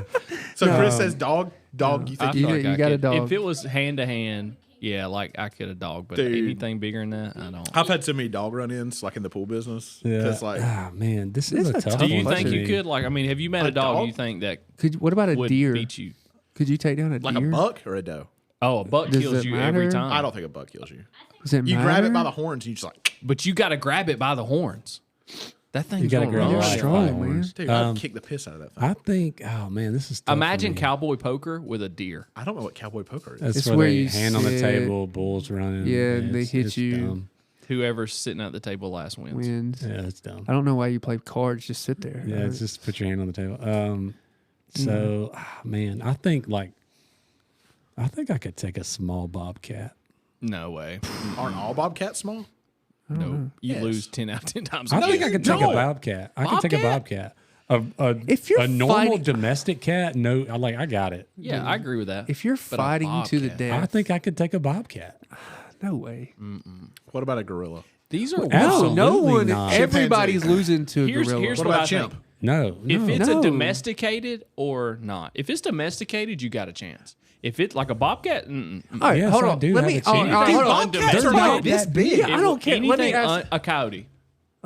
So Chris says dog. Dog, you think? I You feel like got- you I got a could. dog. If it was hand-to-hand, yeah, like I could a dog. But Dude. anything bigger than that, I don't. I've had so many dog run-ins, like in the pool business. Yeah. Because like, Man, this It's is a a tough tough Do you one think for you me. could? Like, I mean, have you met A a dog dog? you think that What about a would deer? beat you? Could you take down a like deer? a buck or a doe. Oh, a buck Does kills it you every matter? time. I don't think a buck kills you. Does it You matter? grab it by the horns and you just like, But you got to grab it by the horns. That thing's gotta gonna grab run. it by You're the strong, horns. man. dude, I'd kick the piss out of that thing. I think. Oh man, this is tough for Imagine me. cowboy poker with a deer. I don't know what cowboy poker is. That's It's where, where they you hand on the sit. table, bulls running. Yeah, and they it's- hit it's you. dumb. Whoever's sitting at the table last wins. Wins. Yeah, it's dumb. I don't know why you play cards. Just sit there. Yeah, it's just put your hand on the table. So, man, I think I could take a small bobcat. No way. Aren't all bobcats small? No. You Yes. lose 10 out of 10 times. I a think year. I could take No. a bobcat. I can take a bobcat. If you're A normal fighting- domestic cat, no, I got it. Yeah, I agree with that. If you're But a fighting to the bobcat. death, I think I could take a bobcat. no way. What about a gorilla? These are No, Absolutely no one. not. Everybody's Chimpanzee. losing to a Here's gorilla. here's What what, about I chimp? think. No, If it's No. a domesticated or not. If it's domesticated, you got a chance. If it's like a bobcat, All right, Yes, hold I on. do Let have me. a all chance. right, These hold on. bobcats They're are not like this that big. Yeah, I don't care. Let me anything ask- a coyote.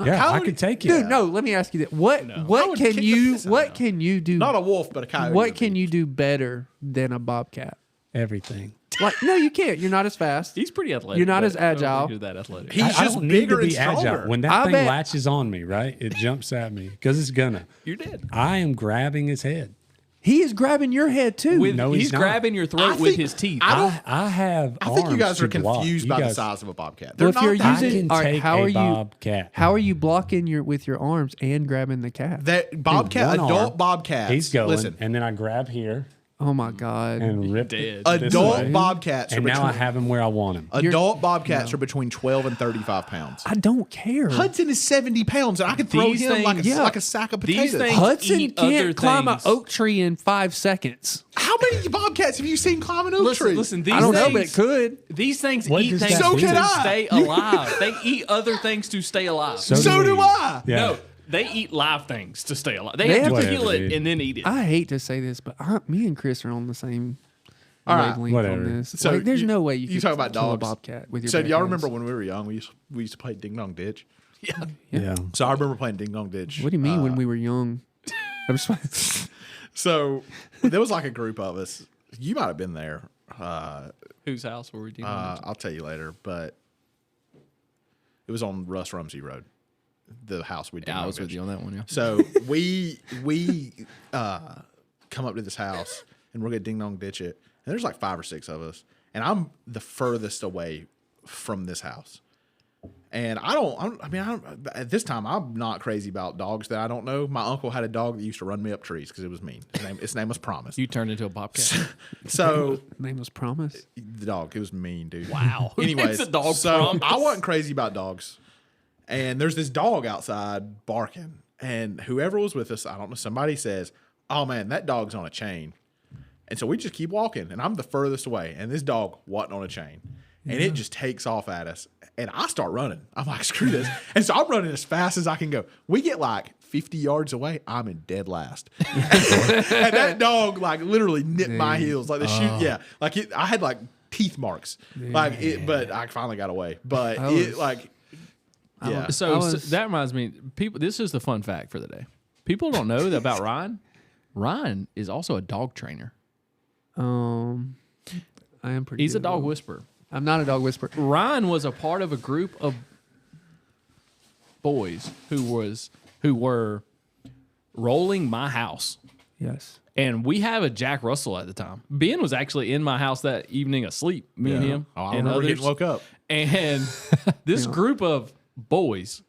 yeah, I coyote- could take it. Dude, no. Let me ask you that. What? I What would can kick the you? piss out What of can you do? Not a wolf, but a coyote. What would can be. you do better than a bobcat? Everything. Like, no, you can't. You're not as fast. He's pretty athletic. You're not but as I don't think agile. You're that athletic. He's I just don't need bigger to be and stronger. agile. When that I thing bet- latches on me, right, it jumps at me because it's gonna. You're dead. I am grabbing his head. He is grabbing your head too. No, he's he's not. grabbing your I throat with think- his teeth. I have. I think you arms guys are to block. confused You by the guys- size of a bobcat. Well, They're if not you're that I using- can all right, take how a are you- bobcat. How are you blocking with your arms and grabbing the cat? That bobcat, one adult arm, bobcats. He's going, Listen, and then I grab here Oh my god. and rip dead. it this adult way. bobcats are And now I between have him where I want him. adult bobcats are between 12 and 35 pounds. I don't care. Hudson is 70 pounds, and I could throw These him like things- a sack of These potatoes. things- Hudson eat other can't climb an things. oak tree in 5 seconds. How many bobcats have you seen climb an oak tree? Listen. These I don't know, things, but it could. These things What eat does things that to do? So can I. stay alive. They eat other things to stay alive. So do I. Yeah. No, they eat live things to stay alive. They They have to have- kill Whatever, it dude. and then eat it. I hate to say this, but me and Chris are on the same All right, wavelength whatever. on this. So Like, there's you- no way you you could talk about kill a dogs. bobcat with your So do bare y'all hands. remember when we were young? We used to play Ding Dong Ditch. Yeah. So I remember playing Ding Dong Ditch. What do you mean when we were young? I'm just So there was like a group of us. You might have been there. Whose house were we doing? I'll tell you later, but it was on Russ Rumsey Road, the house we did. Yeah, I was with you on that one. Yeah. So we come up to this house and we're gonna ding dong ditch it. And there's like 5 or 6 of us, and I'm the furthest away from this house. And at this time, I'm not crazy about dogs that I don't know. My uncle had a dog that used to run me up trees because it was mean. His name was Promise. You turned into a bobcat. So name was Promise. the dog, it was mean, dude. Wow. Anyways, It's a dog so Promise. I wasn't crazy about dogs. And there's this dog outside barking. And whoever was with us, I don't know, somebody says, "Oh man, that dog's on a chain." And so we just keep walking, and I'm the furthest away, and this dog wasn't on a chain. And it just takes off at us. And I start running. I'm like, screw this. And so I'm running as fast as I can go. We get like 50 yards away. I'm in dead last. And that dog like literally nipped my heels. Like the shoot. Yeah. Like I had like teeth marks. Like it, but I finally got away. But yeah. So that reminds me, people. This is the fun fact for the day. People don't know that about Ryan. Ryan is also a dog trainer. I am pretty. He's a good dog at it. whisperer. I'm not a dog whisperer. Ryan was a part of a group of boys who were rolling my house. Yes. And we have a Jack Russell at the time. Ben was actually in my house that evening asleep, me and him. Oh, I and remember others. getting woke up. And this group of boys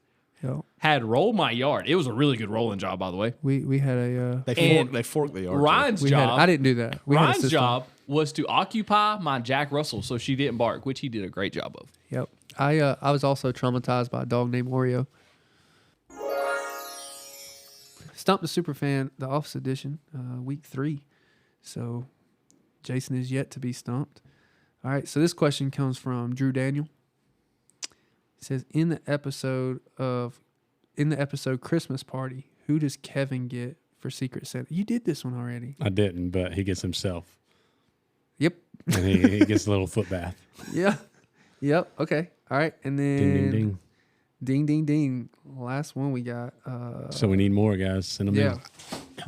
Yep. had rolled my yard. It was a really good rolling job, by the way. We had a. They forked the yard. Ryan's We had, job. I didn't do that. We had a Ryan's system. job was to occupy my Jack Russell so she didn't bark, which he did a great job of. Yep. I was also traumatized by a dog named Oreo. Stump the Superfan, the Office Edition, week 3. So Jason is yet to be stumped. All right. So this question comes from Drew Daniel. It says in the episode Christmas Party, who does Kevin get for Secret Santa? You did this one already. I didn't, but he gets himself. Yep. And he gets a little foot bath. Yeah. Yep. Okay. All right. And then Ding, ding, ding. Ding, ding, ding. Last one we got. So we need more, guys. Send them Yeah.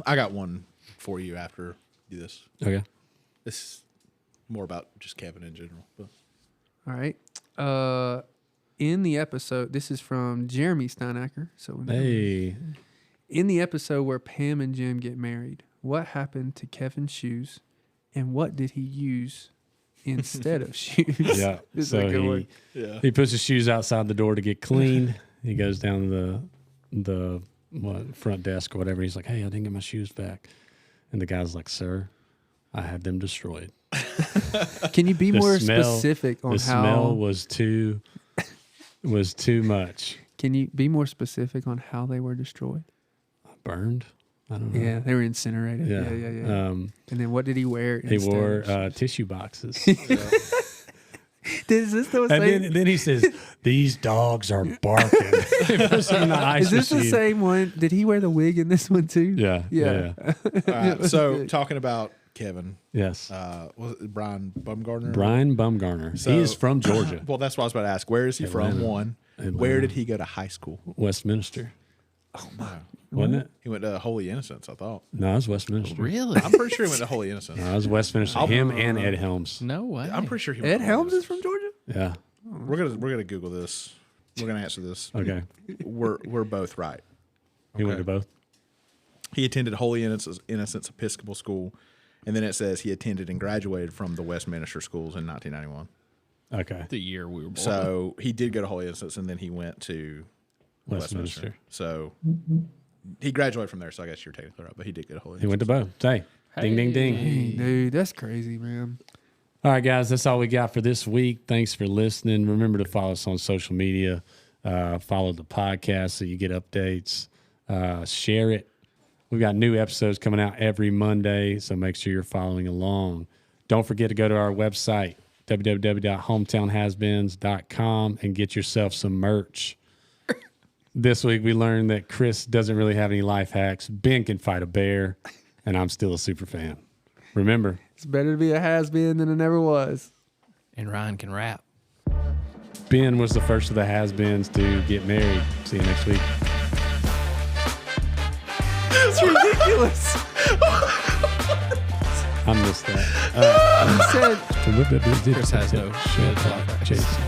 I got one for you after you do this. in. Okay. This is more about just Kevin in general. But. All right. In the episode, this is from Jeremy Steinacker. So Hey. in the episode where Pam and Jim get married, what happened to Kevin's shoes, and what did he use instead of shoes? Yeah. This is So a good one. he puts his shoes outside the door to get cleaned. He goes down to the front desk or whatever. He's like, "Hey, I didn't get my shoes back." And the guy's like, "Sir, I had them destroyed." Can you be The more smell- specific on The how? smell was too much. Can you be more specific on how they were destroyed? Burned. I don't know. Yeah, they were incinerated. Yeah. Yeah. And then what did he wear? He instead wore of shoes? tissue boxes. Is this the And same? then he says, "These dogs are barking." He puts them in the ice Is this the machine. same one? Did he wear the wig in this one too? Yeah. Yeah. All right, so talking about Kevin, Yes. was it Brian Bumgarner? Brian Bumgarner. So- He is from Georgia, Well, that's what I was about to ask. Where is he from? Atlanta. One. Atlanta. Where did he go to high school? Westminster, Oh my! wasn't it? He went to Holy Innocents, I thought. No, it was Westminster. Really? I'm pretty sure he went to Holy Innocents. No, it was Westminster. Him and Ed Helms. No way. I'm pretty sure he went Ed to Helms Holy is from Georgia. Yeah. Innocents. We're gonna Google this. We're gonna answer this. Okay. We're both right. He went to both. He attended Holy Innocents Episcopal School, and then it says he attended and graduated from the Westminster Schools in 1991. Okay. the year we were born. So he did go to Holy Innocents, and then he went to Westminster. So he graduated from there. So I guess you're technically right, but he did go to Holy He Innocents. went to both. Say, ding, ding, ding. Hey, dude, that's crazy, man. All right, guys, that's all we got for this week. Thanks for listening. Remember to follow us on social media. Follow the podcast so you get updates. Share it. We've got new episodes coming out every Monday, so make sure you're following along. Don't forget to go to our website, www.hometownhasbeens.com, and get yourself some merch. This week we learned that Chris doesn't really have any life hacks. Ben can fight a bear, and I'm still a super fan. Remember, It's better to be a has-been than it never was. And Ryan can rap. Ben was the first of the has-beens to get married. See you next week. It's ridiculous. I missed that. He said, Chris has no Jason.